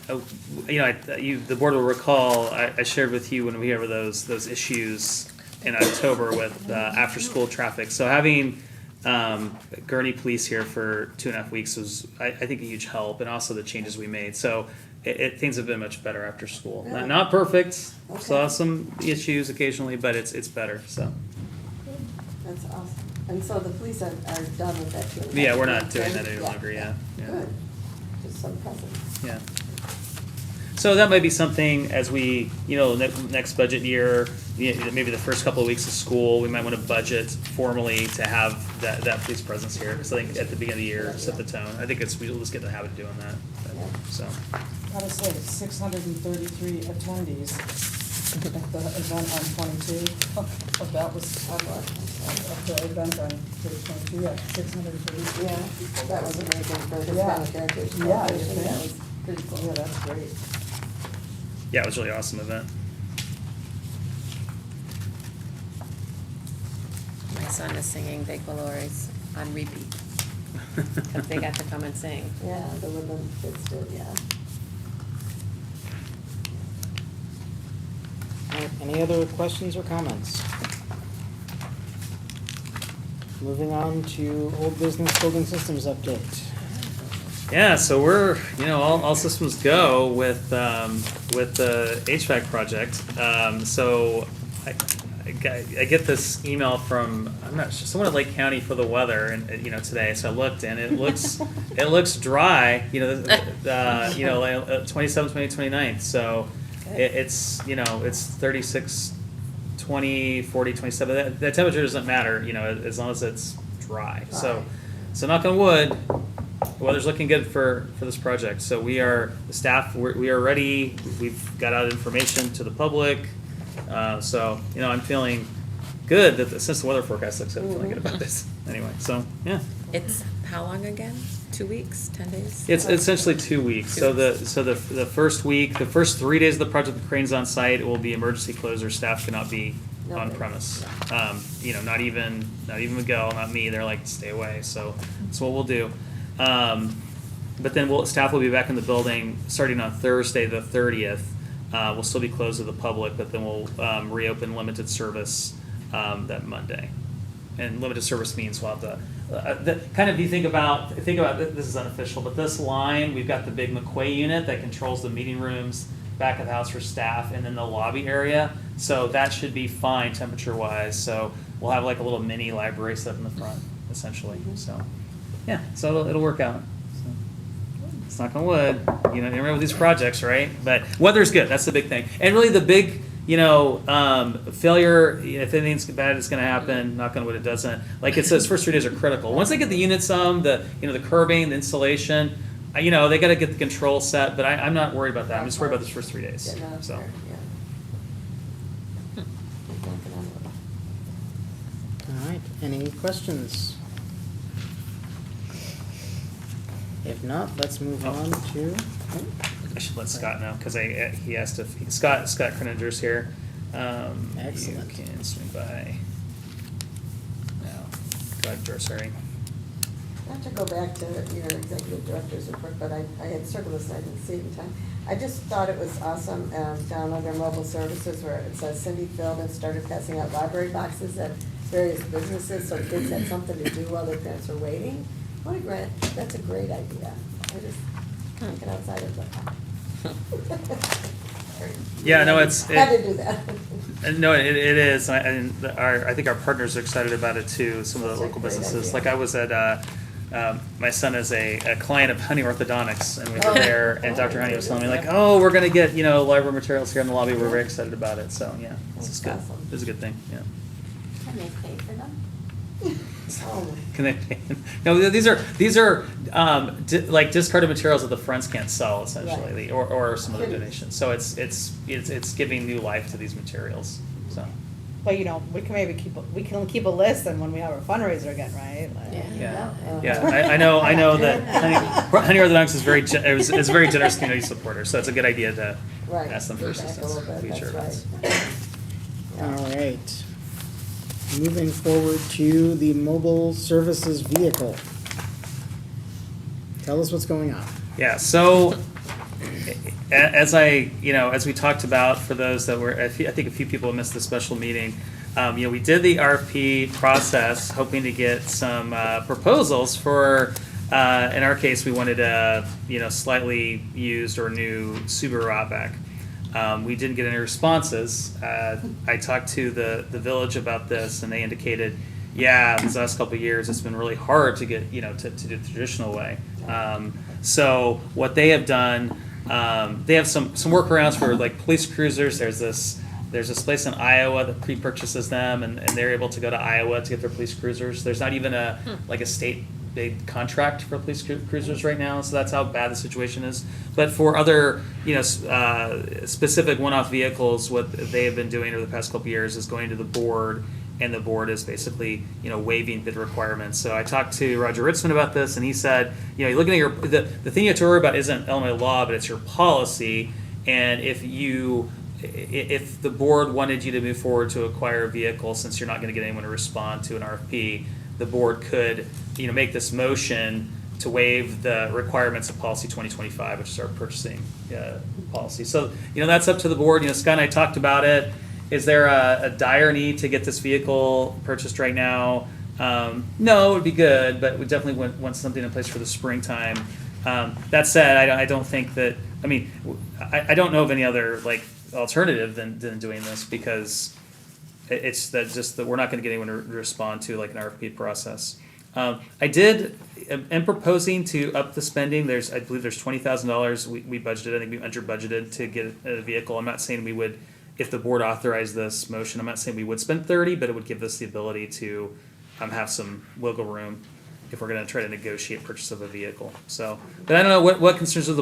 the board will recall, I shared with you when we had those issues in October with after-school traffic. So having Gurney Police here for 2.5 weeks was, I think, a huge help, and also the changes we made. So things have been much better after school. Really? Not perfect, Okay. saw some issues occasionally, but it's better, so. That's awesome. And so the police are done with that too? Yeah, we're not doing that any Yeah. longer, yeah. Good. Just some present. Yeah. So that might be something as we, next budget year, maybe the first couple of weeks of school, we might want to budget formally to have that police presence here. So I think at the beginning of the year, set the tone. I think we'll just get the habit of doing that, so. Gotta say, 633 attendees at the event on 22. That was, of the event on page 22, yeah, 633. Yeah, that was amazing for the Yeah. Hispanic Heritage Yeah, Celebration. yeah. That was pretty cool. Yeah, that's great. Yeah, it was a really awesome event. My son is singing Big Valores on repeat, because they got to come and sing. Yeah, the women kids did, yeah. All right, any other questions or comments? Moving on to old business building systems update. Yeah, so we're, all systems go with the HVAC project. So I get this email from, I'm not sure, someone at Lake County for the weather, and today. So I looked, and it looks dry. 27th, 29th. So it's 36, 20, 40, 27. The temperature doesn't matter. As long as it's dry. So knock on wood. The weather's looking good for this project. So the staff, we are ready. We've got out information to the public. So, I'm feeling good since the weather forecast looks good, I'm feeling good about this. Anyway, so, yeah. It's how long again? 2 weeks, 10 days? It's essentially 2 weeks. So the first week, the first 3 days of the project, the crane's on site, it will be emergency closure. Staff cannot be on premise. Not even Miguel, not me. They're like, stay away. So that's what we'll do. But then staff will be back in the building starting on Thursday, the 30th. We'll still be closed to the public, but then we'll reopen limited service that Monday. And limited service means we'll have if you think about this is unofficial, but this line, we've got the big McQuay unit that controls the meeting rooms, back of the house for staff, and then the lobby area. So that should be fine temperature wise. So we'll have like a little mini library set up in the front, essentially. So yeah, so it'll work out. So, it's knock on wood. You never know with these projects, right? But weather's good. That's the big thing. And really the big, failure, if anything's bad is going to happen, knock on wood, it doesn't. Like it says, first 3 days are critical. Once they get the units the curbing, the installation, they got to get the control set, but I'm not worried about that. I'm just worried about those first 3 days. Getting out So. there, yeah. Knocking on wood. All right, any questions? If not, let's move on to, I should let Scott know because he asked if Scott Croninger's here. Excellent. You can swing by. Now, go ahead, George. Sorry. Not to go back to your executive director's report, but I had circled this, and I didn't see it in time. I just thought it was awesome, down under mobile services where it says Cindy filled and started passing out library boxes at various businesses, so kids had something to do while their parents are waiting. That's a great idea. I just thinking outside of the box. Yeah, no, Had to do that. no, it is, and I think our partners are excited about it too, some of the That's a local great businesses. idea. Like I was at, my son is a client of Honey Orthodontics, and we were Oh. there, and Dr. Honey was telling me like, oh, we're gonna get, library materials here in the lobby, we're very excited about it, so, yeah, this is good. That's awesome. This is a good thing, yeah. Can they pay for them? Oh, Can they? No, these are like discarded materials that the friends can't sell essentially, or some other donations. So it's giving new life to these materials. So But we can maybe keep a list, and when we have our fundraiser again, right? Like- yeah. I know that Honey Orthodontics is is a very generous community supporter. So it's a good idea to right. ask them for Give back a assistance little in bit, future that's events. right. All right. Moving forward to the mobile services vehicle. Tell us what's going on. Yeah, so as we talked about, for those that were, I think a few people missed the special meeting. We did the RFP process, hoping to get some proposals for. In our case, we wanted a slightly used or new Subaru Outback. We didn't get any responses. I talked to the village about this, and they indicated, these last couple of years, it's been really hard to get, to do the traditional way. So what they have done, they have some workarounds for like police cruisers. There's this place in Iowa that pre-purchases them, and they're able to go to Iowa to get their police cruisers. There's not even a state big contract for police cruisers right now, so that's how bad the situation is. But for other, specific one-off vehicles, what they have been doing over the past couple of years is going to the board, and the board is basically, waiving bid requirements. So I talked to Roger Ritzman about this, and he said, you're looking at the thing you have to worry about isn't Illinois law, but it's your policy, and if the board wanted you to move forward to acquire a vehicle, since you're not going to get anyone to respond to an RFP, the board could, make this motion to waive the requirements of policy 2025, which is our purchasing policy. So, that's up to the board. Scott and I talked about it. Is there a dire need to get this vehicle purchased right now? No, it would be good, but we definitely want something in place for the springtime. That said, I don't think that, I don't know of any other alternative than doing this, because it's that we're not going to get anyone to respond to an RFP process. I am proposing to up the spending. I believe there's $20,000 we budgeted. I think we under budgeted to get a vehicle. I'm not saying we would, if the board authorized this motion, I'm not saying we would spend 30, but it would give us the ability to have some wiggle room if we're going to try to negotiate purchase of a vehicle. So, but I don't know what concerns does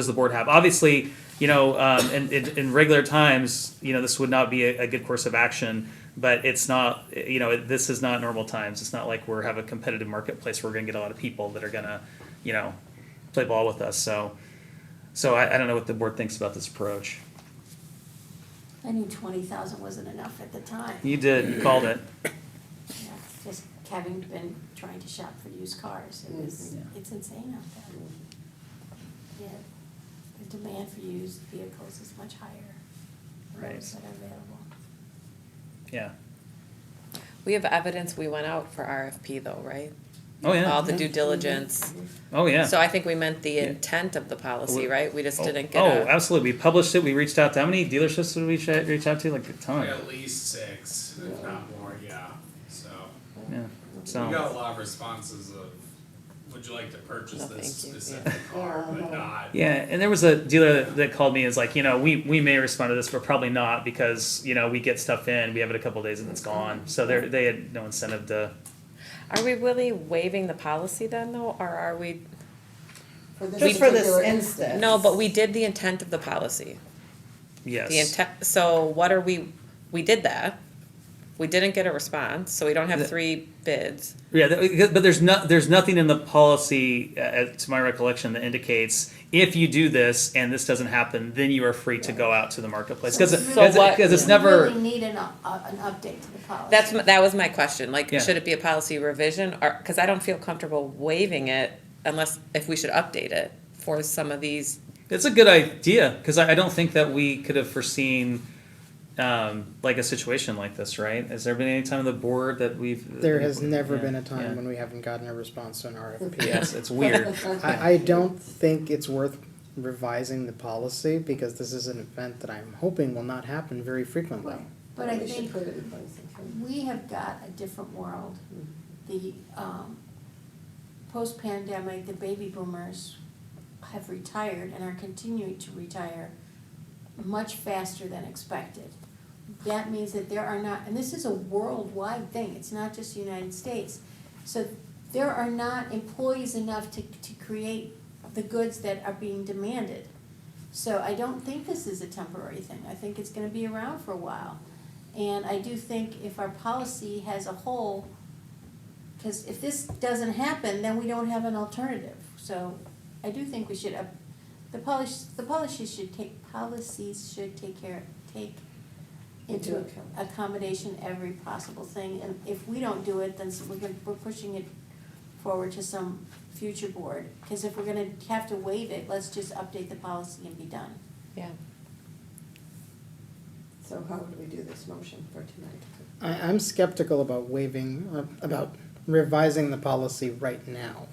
the board have. Obviously, in regular times, this would not be a good course of action. But it's not, this is not normal times. It's not like have a competitive marketplace where we're going to get a lot of people that are going to, play ball with us. So I don't know what the board thinks about this approach. I knew 20,000 wasn't enough at the time. You did. You called it. Yeah, just having been trying to shop for used cars, it's insane out there. Yeah, the demand for used vehicles is much higher. Right. Those that are available. Yeah. We have evidence we went out for RFP though, right? Oh, yeah. All the due diligence. Oh, yeah. So I think we meant the intent of the policy, right? We just didn't get Oh, absolutely. We published it. We reached out to, how many dealerships did we reach out to? Like a ton. At least 6, if not more, yeah. So Yeah. we So. got a lot of responses of, would you like to purchase No, this thank you. specific car, but not. Yeah, and there was a dealer that called me and was like, we may respond to this, but probably not, because, we get stuff in, we have it a couple of days and it's gone. So they had no incentive to. Are we really waiving the policy then though, or are we? Just for this particular instance. No, but we did the intent of the policy. Yes. The intent, so what are we did that. We didn't get a response, so we don't have 3 bids. Yeah, but there's nothing in the policy, to my recollection, that indicates if you do this and this doesn't happen, then you are free to go out to the marketplace. Because it's never. We really need an update to the policy. That was my question, Yeah. should it be a policy revision, or, cause I don't feel comfortable waiving it if we should update it for some of these. It's a good idea, because I don't think that we could have foreseen a situation like this, right? Has there been any time on the board that There has never yeah, been a time yeah. when we haven't gotten a response to an RFP. Yes, it's weird. I don't think it's worth revising the policy, because this is an event that I'm hoping will not happen very frequently. But I We should think put it in place. we have got a different world. The, post-pandemic, the baby boomers have retired and are continuing to retire much faster than expected. That means that there are not, and this is a worldwide thing, it's not just the United States. So there are not employees enough to create the goods that are being demanded. So I don't think this is a temporary thing, I think it's gonna be around for a while. And I do think if our policy has a hole, because if this doesn't happen, then we don't have an alternative. So I do think we should, the policies should take into accommodation every possible thing. And if we don't do it, then we're pushing it forward to some future board. Because if we're gonna have to waive it, let's just update the policy and be done. Yeah. So how would we do this motion for tonight? I'm skeptical about waiving, or about revising the policy right now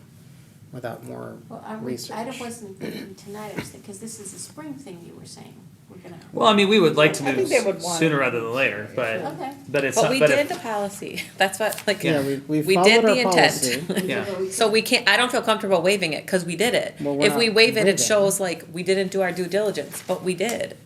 without more Well, I research. wasn't thinking tonight, I was thinking, because this is a spring thing you were saying, we're gonna. Well, I mean, we would like to I move think they would want- sooner rather than later, Okay. but it's But not, we but did if, the policy, that's what, like, Yeah, we we followed did our the policy. intent. yeah. So we can't, I don't feel comfortable waiving it, cause we did it. Well, we're If we not waive it, waiving. it shows like we didn't do our due diligence, but we did.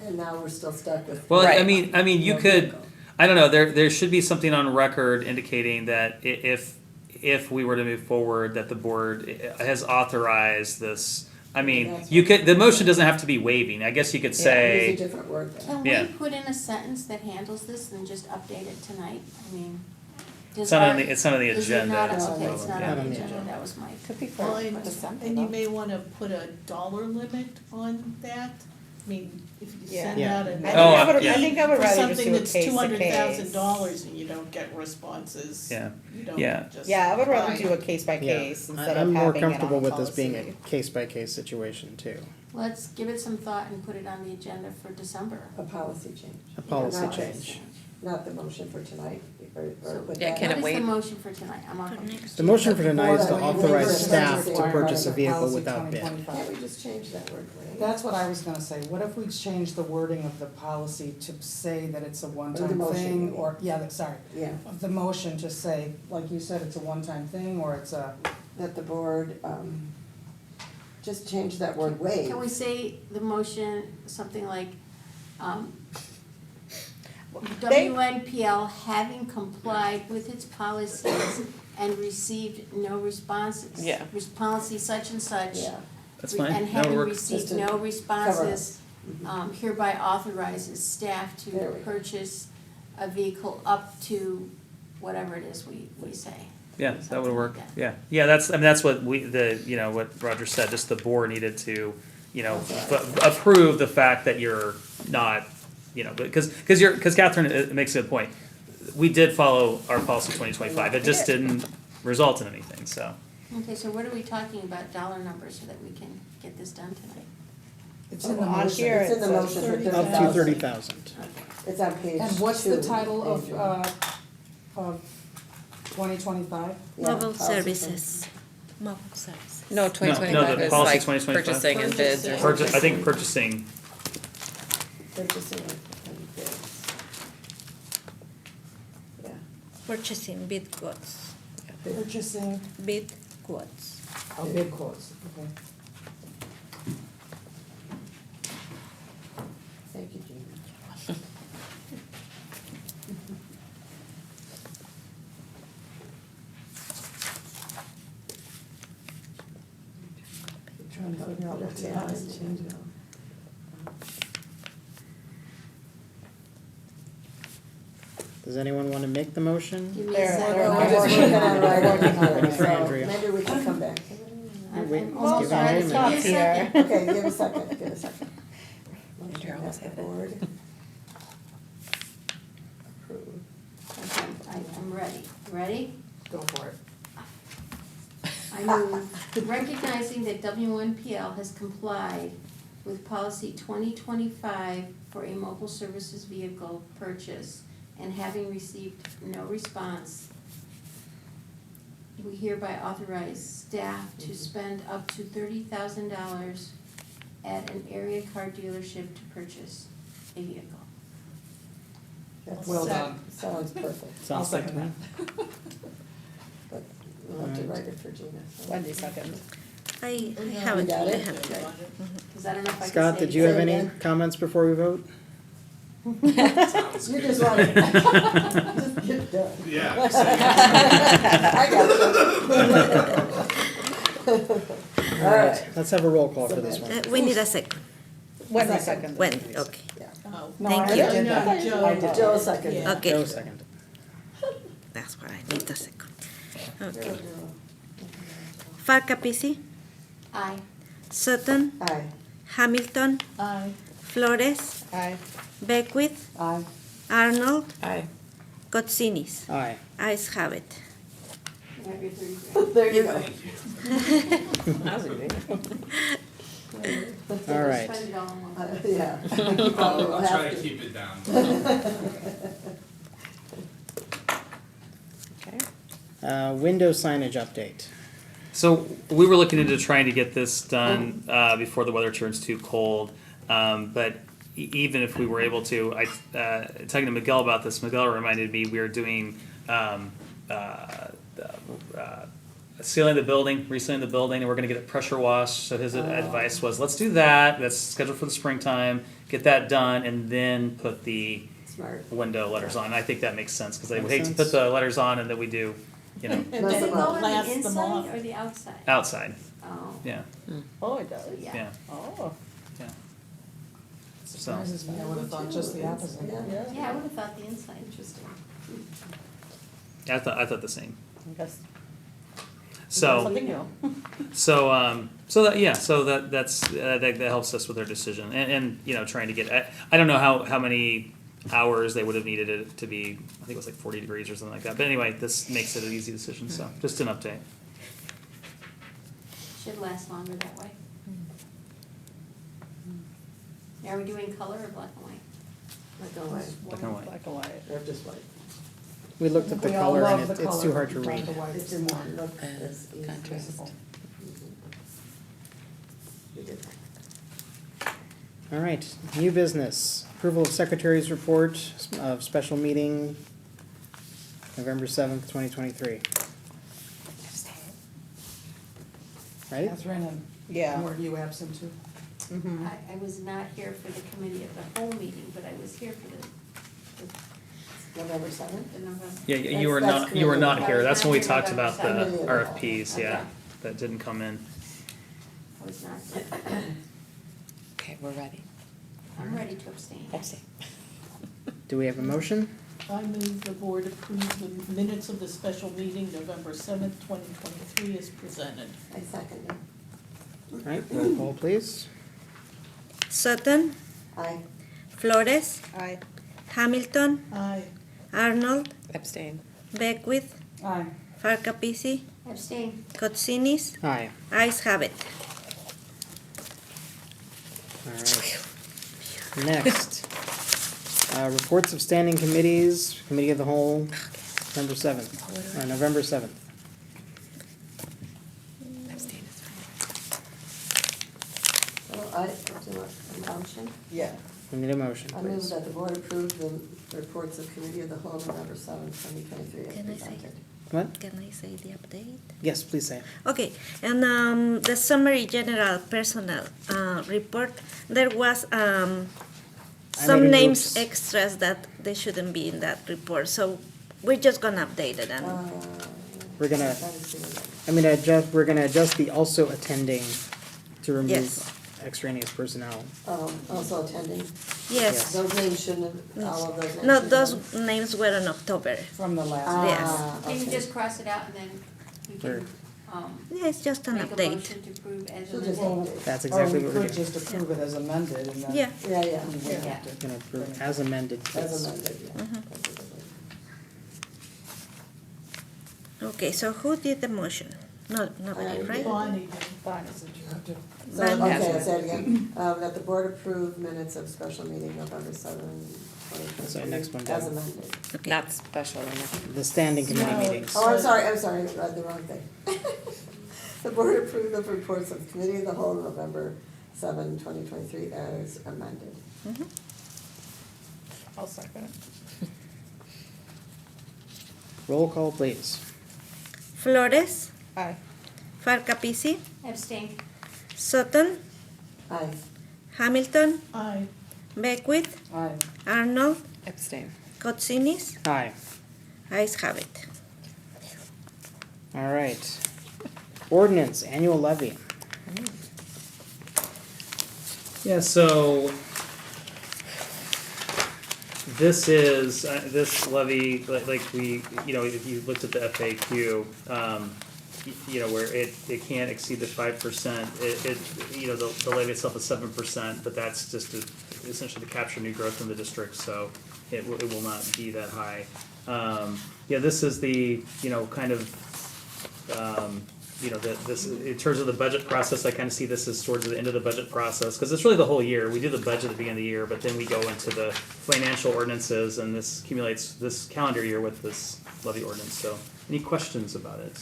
And now we're still stuck with. Well, Right. I mean, you No could, vehicle. I don't know, there should be something on record indicating that if we were to move forward, that the board has authorized this. I mean, That's you could, the motion doesn't have to be waiving, I guess you could Use a say, different word then. Can Yeah. we put in a sentence that handles this and just update it tonight? I mean, it's not on the, it's not on the Is it agenda. not, that's the okay, it's problem, not yeah. on the Yeah. agenda, that was my. Could be Well, for and, December, and you though. may wanna put a dollar limit on that. I mean, if you send Yeah. out I an. think I would- I think I would for rather just something do a that's case to $200,000 and you don't get responses. Yeah. You don't Yeah. just. Yeah, I would rather Right. do a case by Yeah. case instead of I'm having it on more a comfortable with this being policy. a case-by-case situation too. Let's give it some thought and put it on the agenda for December. A policy change. A policy Not change. this, Not the motion for tonight, or with Yeah, that. can it What is wait? the motion for tonight? I'm on. The motion for tonight is to Board, I mean, authorize versus staff to requirement purchase a of vehicle policy without bid. 2025. Can't we just change that word, Renee? That's what I was gonna say, what if we change the wording of the policy to say that it's a one-time motion, thing, you mean. or, sorry, Yeah, of the motion to say, like you said, it's a one-time thing, or it's a, that the board, just change that word waive. Can we say the motion, something like, They- WNPL having complied with its policies and received no responses? Yeah. Policy such and such. Yeah. That's fine, And that'll having work. received Just to no cover responses, hereby authorizes staff to There we go. purchase a vehicle up to whatever it is we say. Yeah, that would Something work, like that. yeah, that's what what Roger said, just the board needed to, approve the fact that you're not, because Catherine makes a good point. We did follow our policy 2025, it just didn't result in anything, so. Okay, so what are we talking about, dollar numbers, so that we can get this done tonight? it's in the On motion. here It's in the it motion for says $30,000. Up to 30,000. It's on page 2. And what's the title Adrian. of 2025? Yeah, Mobile policy services, mobile services. No, 2025 the is policy like 2025. purchasing and bids or Purchasing. I think purchasing, Purchasing and bids. Yeah. Purchasing bid quotes, Purchasing, bid quotes. bid quotes, okay. Thank you, Jean. Trying to figure out what's the policy change now. Does anyone want to make the motion? Give me a There, second. there. We're just working on it, working on it, For so Andrea. maybe we can come back. I'm Wait, almost give ready. Andrea a Give me a minute. second. Okay, give a second, give a second. Andrea almost Motion had at it. the board. Approved. Okay, I'm ready. Ready? Go for it. I move, recognizing that WNPL has complied with policy 2025 for a mobile services vehicle purchase and having received no response, we hereby authorize staff to spend up to $30,000 at an area car dealership to purchase a vehicle. Well done. Sounds perfect, I'll Sounds like second me. but we'll have to write it for Gina. so. Wendy second. I have it, got I it? have it. Because I don't know if I can say. Scott, did you have Say any again. comments before we vote? You just want to, just get done. Yeah. I got you. All right. Let's have a roll call for this one. We need a second. Wendy second. Wendy, okay. No, Thank I you. did that. I did. Joe second. Yeah. Okay, Joe second. that's what I need a second. Okay. Farcapisi, Aye. Sutton, Aye. Hamilton, Aye. Flores, Aye. Beckwith, Aye. Arnold, Aye. Kotsinis. Aye. Ayes have it. You have your 30 grand. There you go. All right. Spend it all in one. Yeah. I'll try to keep it down. Window signage update. So we were looking into trying to get this done before the weather turns too cold. But even if we were able to, talking to Miguel about this, Miguel reminded me we were doing sealing the building, resealing the building, and we're going to get it pressure washed. So his advice was, let's do that. That's scheduled for the springtime. Get that done, and then put the Smart. window letters on. I think that makes sense because I would Makes hate to sense. put the letters on and then we do, you know, Does it go on Blast the them inside off. or the outside? outside. Oh, Yeah, Oh, it does? yeah. yeah, Oh. yeah. So. Surprises me, I would have thought just the opposite. Yeah. Yeah, I would have thought the inside. Interesting. I thought the same. I guess. So, Something new. so that helps us with our decision, and you know, trying to get. I don't know how many hours they would have needed it to be. I think it was like 40 degrees or something like that. But anyway, this makes it an easy decision. So, just an update. Should last longer that way. Are we doing color or black and white? Like a white. Black and white. Black and white. Or just white. We looked at the We all color love and the it's too color. hard to Black read. and white It is didn't more look as easy. contrast. You did. All right, new business. Approval of Secretary's report of special meeting, November 7th, 2023. Right? Catherine and Yeah. were you absent too? Mm-hmm. I was not here for the committee of the whole meeting, but I was here for the November seventh? November. Yeah, you were That's not committee. here. That's when we talked November about the second. RFPs. Yeah, Okay. that didn't come in. I was not here. Okay, we're ready. I'm ready to abstain. Do we have a motion? I move the board approve the minutes of the special meeting November 7th, 2023 as presented. I second it. All right, roll call, please. Sutton, Aye. Flores, Aye. Hamilton, Aye. Arnold, Abstain. Beckwith, Aye. Farcapisi, Abstain. Kotsinis. Aye. Ayes have it. All right. Next, reports of standing committees, committee of the whole, November 7th. Abstain is fine. Well, do you want a motion? Yeah. We need a motion, I move please. that the board approve the reports of committee of the whole November seventh, 2023 as Can I say? presented. What? Can I say the update? Yes, please say. Okay, and the summary general personnel report, there was some made names notes. extras that they shouldn't be in that report, so we're just gonna update it and, We're gonna- That is the- we're gonna adjust the also attending to remove Yes. extraneous personnel. Also attending. yes. Those names shouldn't have, all of those names. No, shouldn't those have- names were in October. From the last. Ah, Can you okay. just cross it out and then you Sure. can, Yeah, it's just an make a update. motion to approve as She'll just amended? hold it. That's exactly what Or we're we could doing. just approve it as amended and then. Yeah. Yeah, yeah. we wouldn't have to Gonna approve bring it. as amended, As yes. amended, yeah. Mhm. That's a good one. Okay, so who did the motion? Nobody, right? Bonnie did. Bonnie. So, Van okay, Hatten. I'll say it again. That the board approve minutes of special meeting November 7th, So next one as down. amended. Not special, The standing committee No. meetings. Oh, I'm sorry, I read the wrong thing. The board approved the reports of the committee of the whole November 7, 2023 as amended. I'll second it. Roll call, please. Flores, Aye. Farcapisi, Abstain. Sutton, Aye. Hamilton, Aye. Beckwith, Aye. Arnold, Abstain. Kotsinis, Aye. ayes have it. All right. Ordinance, annual levy. Yeah, so this is, this levy, like we, if you looked at the FAQ, where it can't exceed the 5%, the levy itself is 7%, but that's just essentially to capture new growth in the district, so it will not be that high. This is the, kind of, this, in terms of the budget process, I kind of see this as towards the end of the budget process, because it's really the whole year. We do the budget at the beginning of the year, but then we go into the financial ordinances, and this accumulates this calendar year with this levy ordinance. So, any questions about it?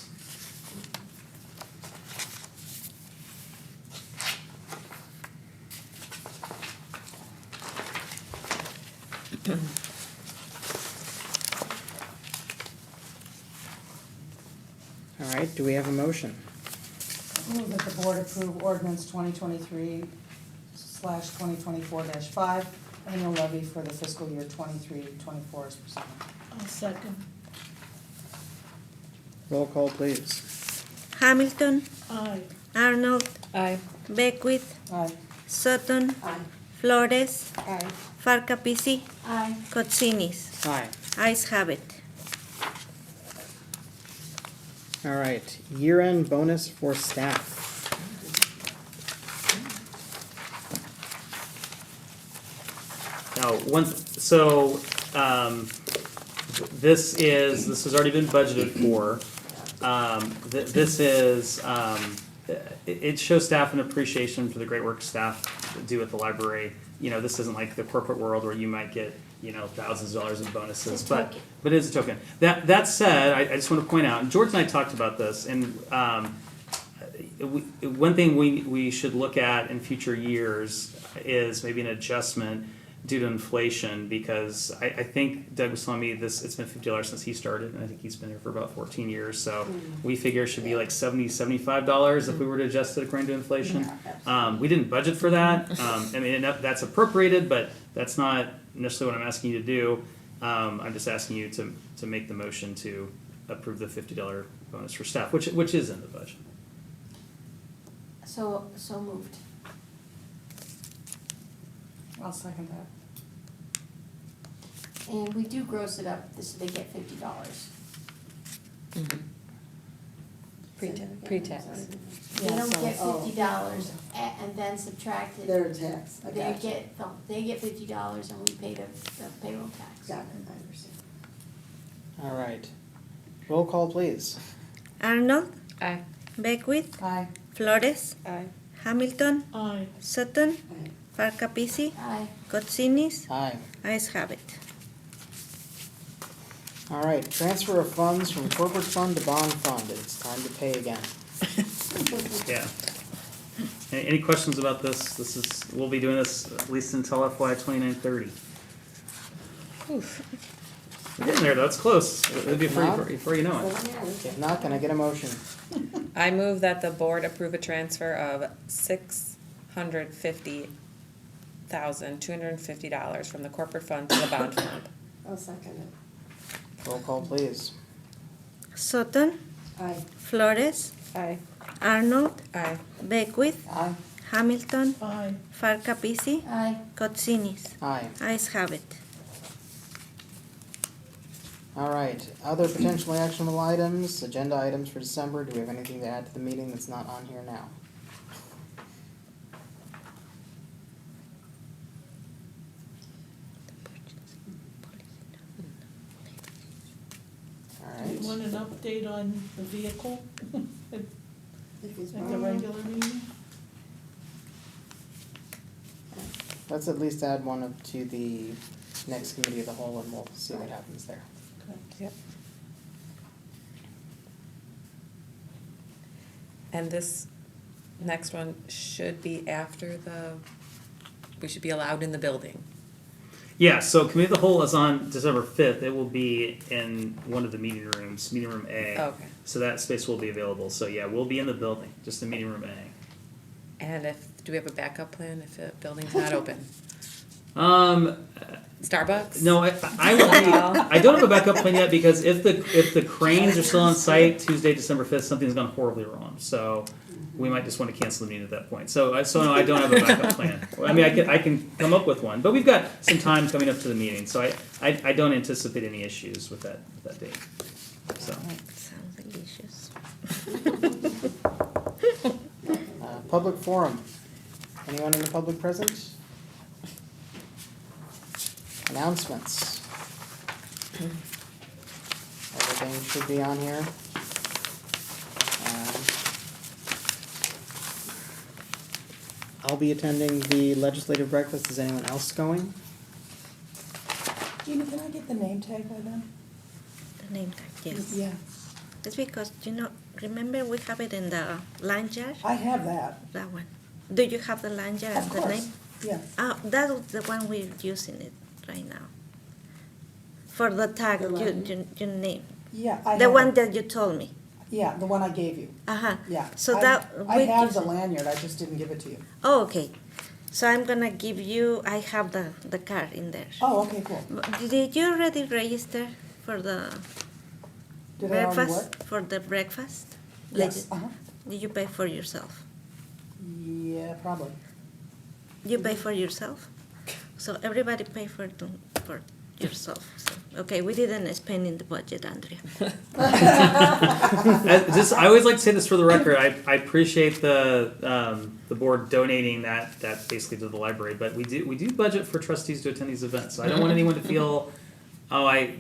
All right, do we have a motion? Move that the board approve ordinance 2023/2024-5, annual levy for the fiscal year 23-24 as presented. I'll second. Roll call, please. Hamilton, Aye. Arnold, Aye. Beckwith, Aye. Sutton, Aye. Flores, Aye. Farcapisi, Aye. Kotsinis, Aye. ayes have it. All right, year-end bonus for staff. Now, this has already been budgeted for. It shows staff an appreciation for the great work staff do at the library. This isn't like the corporate world where you might get, thousands of dollars in bonuses, It's a but token. it is a token. That said, I just want to point out, and George and I talked about this, and one thing we should look at in future years is maybe an adjustment due to inflation, because I think Doug was telling me it's been $50 since he started, and I think he's been here for about 14 years, so we figure it should be like $70, $75 if we were to adjust it according to inflation. We didn't budget for that. That's appropriated, but that's not necessarily what I'm asking you to do. I'm just asking you to make the motion to approve the $50 bonus for staff, which is in the budget. So moved. I'll second that. And we do gross it up, so they get $50. Pre-tax. They don't so- get $50 and then subtract it. Their tax, I They gotcha. they get $50 and we pay the payroll tax. Got it, I understand. All right, roll call, please. Arnold, Aye. Beckwith, Aye. Flores, Aye. Hamilton, Aye. Sutton, Aye. Farcapisi, Aye. Kotsinis, Aye. ayes have it. All right, transfer of funds from corporate fund to bond fund. It's time to pay again. Yeah. Any questions about this? We'll be doing this at least until FY 2930. We're getting there though, it's close. It'll be before you know it. If not, can I get a motion? I move that the board approve a transfer of $650,250 from the corporate fund to the bond fund. I'll second it. Roll call, please. Sutton, Aye. Flores, Aye. Arnold, Aye. Beckwith, Aye. Hamilton, Aye. Farcapisi, Aye. Kotsinis, Aye. ayes have it. All right, other potentially actionable items, agenda items for December. Do we have anything to add to the meeting that's not on here now? All Do you right, want an update on the vehicle at If he's the regular meeting? let's at least add one up to the next committee of the whole, and we'll see what happens there. Yep. And this next one should be after we should be allowed in the building. Yeah, so committee of the whole is on December 5th. It will be in one of the meeting rooms, meeting room A. Okay. So that space will be available. So yeah, we'll be in the building, just in meeting room A. And do we have a backup plan if the building's not open? Starbucks? No, I don't have a backup plan yet because if the cranes are still on site Tuesday, December 5th, something's gone horribly wrong. So we might just want to cancel the meeting at that point. So no, I don't have a backup plan. I mean, I can come up with one, but we've got some time coming up to the meeting, so I don't anticipate any issues with that date. So. Sounds delicious. Public forum. Anyone in the public present? Announcements. Everything should be on here. I'll be attending the legislative breakfast. Is anyone else going? Gina, can I get the name tag by then? The name tag, yes. Yeah, It's because, remember we have it in the lanyard, I have that, that one. Do you have the lanyard of and the course, name? yeah. That was the one we're using it right now. For the tag, The your name. Yeah, I have. The one it. that you told me. Yeah, the one I gave you, Uh-huh. yeah. So I- that I we have use the it. lanyard, I just didn't give it to you. Oh, okay. So I'm gonna give you, I have the card in there. Oh, okay, cool. Did you already register for the Did I already breakfast? what? For the breakfast? Yes, uh-huh. Did you pay for yourself? Yeah, probably. You pay for yourself? So everybody pay for yourself. So, okay, we didn't spend in the budget, Andrea. I always like to say this for the record. I appreciate the board donating that basically to the library, but we do budget for trustees to attend these events. So I don't want anyone to feel, I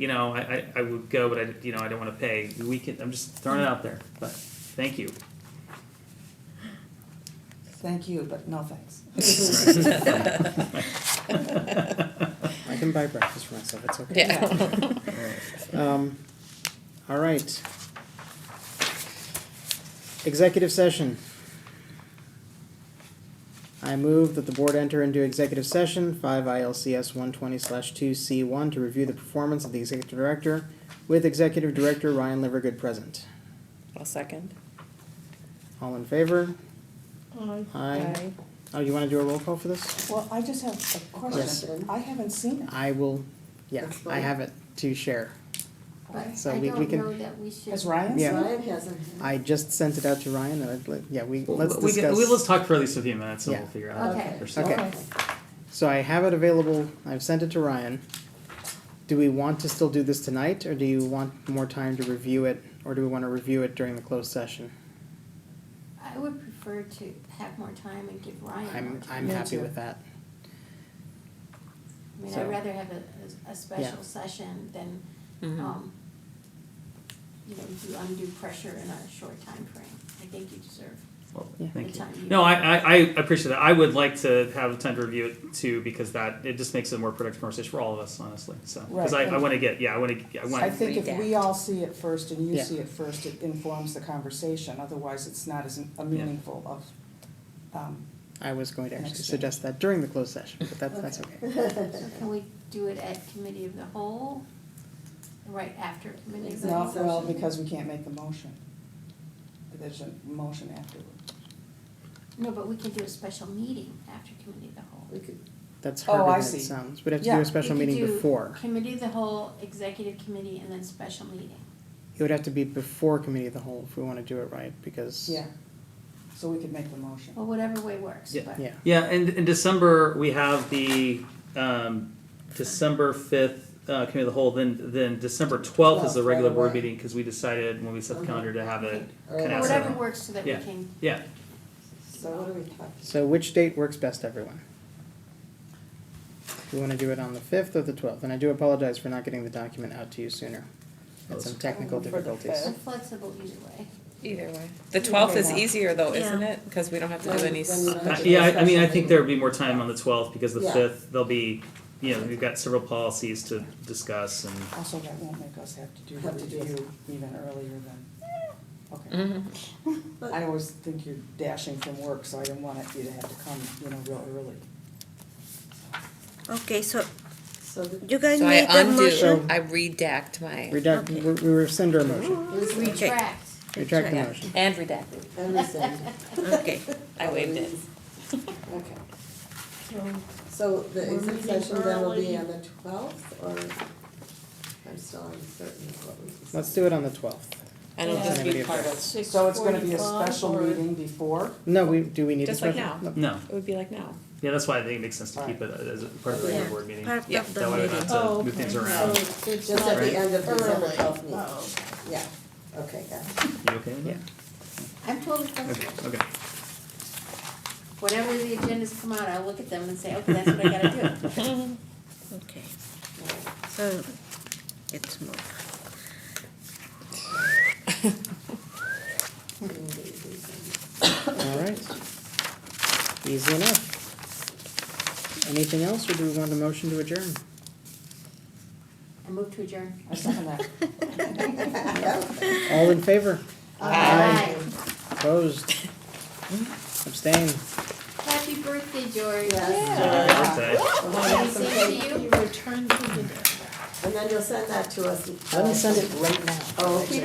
would go, but I don't want to pay. I'm just throwing it out there. But thank you. Thank you, but no thanks. I can buy breakfast for myself. It's okay. Yeah. All right. Executive session. I move that the board enter into executive session 5 ILCS 120/2C1 to review the performance of the executive director with executive director Ryan Livergood present. I'll second. All in favor? Aye. Aye. Oh, you want to do a roll call for this? Well, I just have a question. I haven't seen it. I will, yeah, That's I fine. have it to share. But So I we don't can- know that we should. Has Ryan Yeah. seen it? Ryan hasn't. I just sent it out to Ryan and let's We discuss. let's talk for at least a few minutes and Yeah. we'll figure out. Okay. Or something. Okay. So I have it available, I've sent it to Ryan. Do we want to still do this tonight, or do you want more time to review it, or do we want to review it during the closed session? I would prefer to have more time and give Ryan more time. I'm Me happy too. with that. I mean, So- I'd rather have a special session than, Mhm. do undue pressure in a short time frame. I think you deserve Well, Yeah. thank the you. time. No, I appreciate that. I would like to have time to review it too, because it just makes it a more productive conversation for all of us, honestly. So, because Right. I want to get, I I want. think if we all see it first and you Yeah. see it first, it informs the conversation, otherwise it's not as a meaningful of, I was going to actually Next suggest that during the closed session, but that's okay. So can we do it at committee of the whole, right after committee of the no, whole? well, because we can't make the motion. There's a motion afterward. No, but we can do a special meeting after committee of the whole. We could, That's Oh, harder I than it see. sounds. We'd have to Yeah. do a special We could meeting do before. Committee of the whole, executive committee, and then special meeting. It would have to be before committee of the whole if we want to do it right, because. Yeah, so we could make the motion. Well, whatever way works, Yeah. but. Yeah. Yeah, and in December, we have the December 5th committee of the whole, then December 12th is the regular board Right. meeting, because we decided when we set the calendar to have it Okay. kind of. Whatever works so that we Yeah. can, Yeah, so what are we talking? So which date works best, everyone? Do you want to do it on the 5th or the 12th? And I do apologize for not getting the document out to you sooner. Had some technical For the difficulties. I'm flexible either way. Either way. The 12th is Yeah. easier though, isn't Yeah. it? Because we don't have to do Then- any. then you don't have to do yeah. a I mean, I special think there would be more time on the 12th, because the Yeah. 5th there'll be we've got several policies to discuss and, Also, that won't make us have to do the Have to do it. review even earlier than, okay. Mhm. I always think you're dashing from work, so I didn't want you to have to come, real early. Okay, so So the, you guys So I made that undo, motion? I redact my, Redact, Okay. we rescind our motion. Retract. Retract the Yeah. motion. and redacted. and rescind. Okay. I waived it. Okay. So, So the We're exit meeting session then will be early. on the 12th, or I'm still uncertain of what was decided. Let's do it on the 12th. And it'll Yeah. just be part of, So it's gonna be a 6:45 special or- meeting before? No, do we need a Just like special? now. No. no. it would be like now. Yeah, that's why I think it makes sense to keep it as a part of the regular board meeting. Part Yeah, of the That way we don't meeting. have oh, to okay. move things So around. it's Just at not the end of December early. 12th meeting. Oh, Yeah, okay, got it. You okay with that? I'm totally fine. Okay, okay. Whenever the agendas come out, I'll look at them and say, okay, that's what I gotta do. Okay. So it's moved. All right. Easy enough. Anything else, or do we want a motion to adjourn? I move to adjourn. I second that. All in favor? Aye. Opposed? Abstained? Happy birthday, George. Birthday. Same to you. return to the. And then you'll send that to us. Let me send it right now. Oh, okay.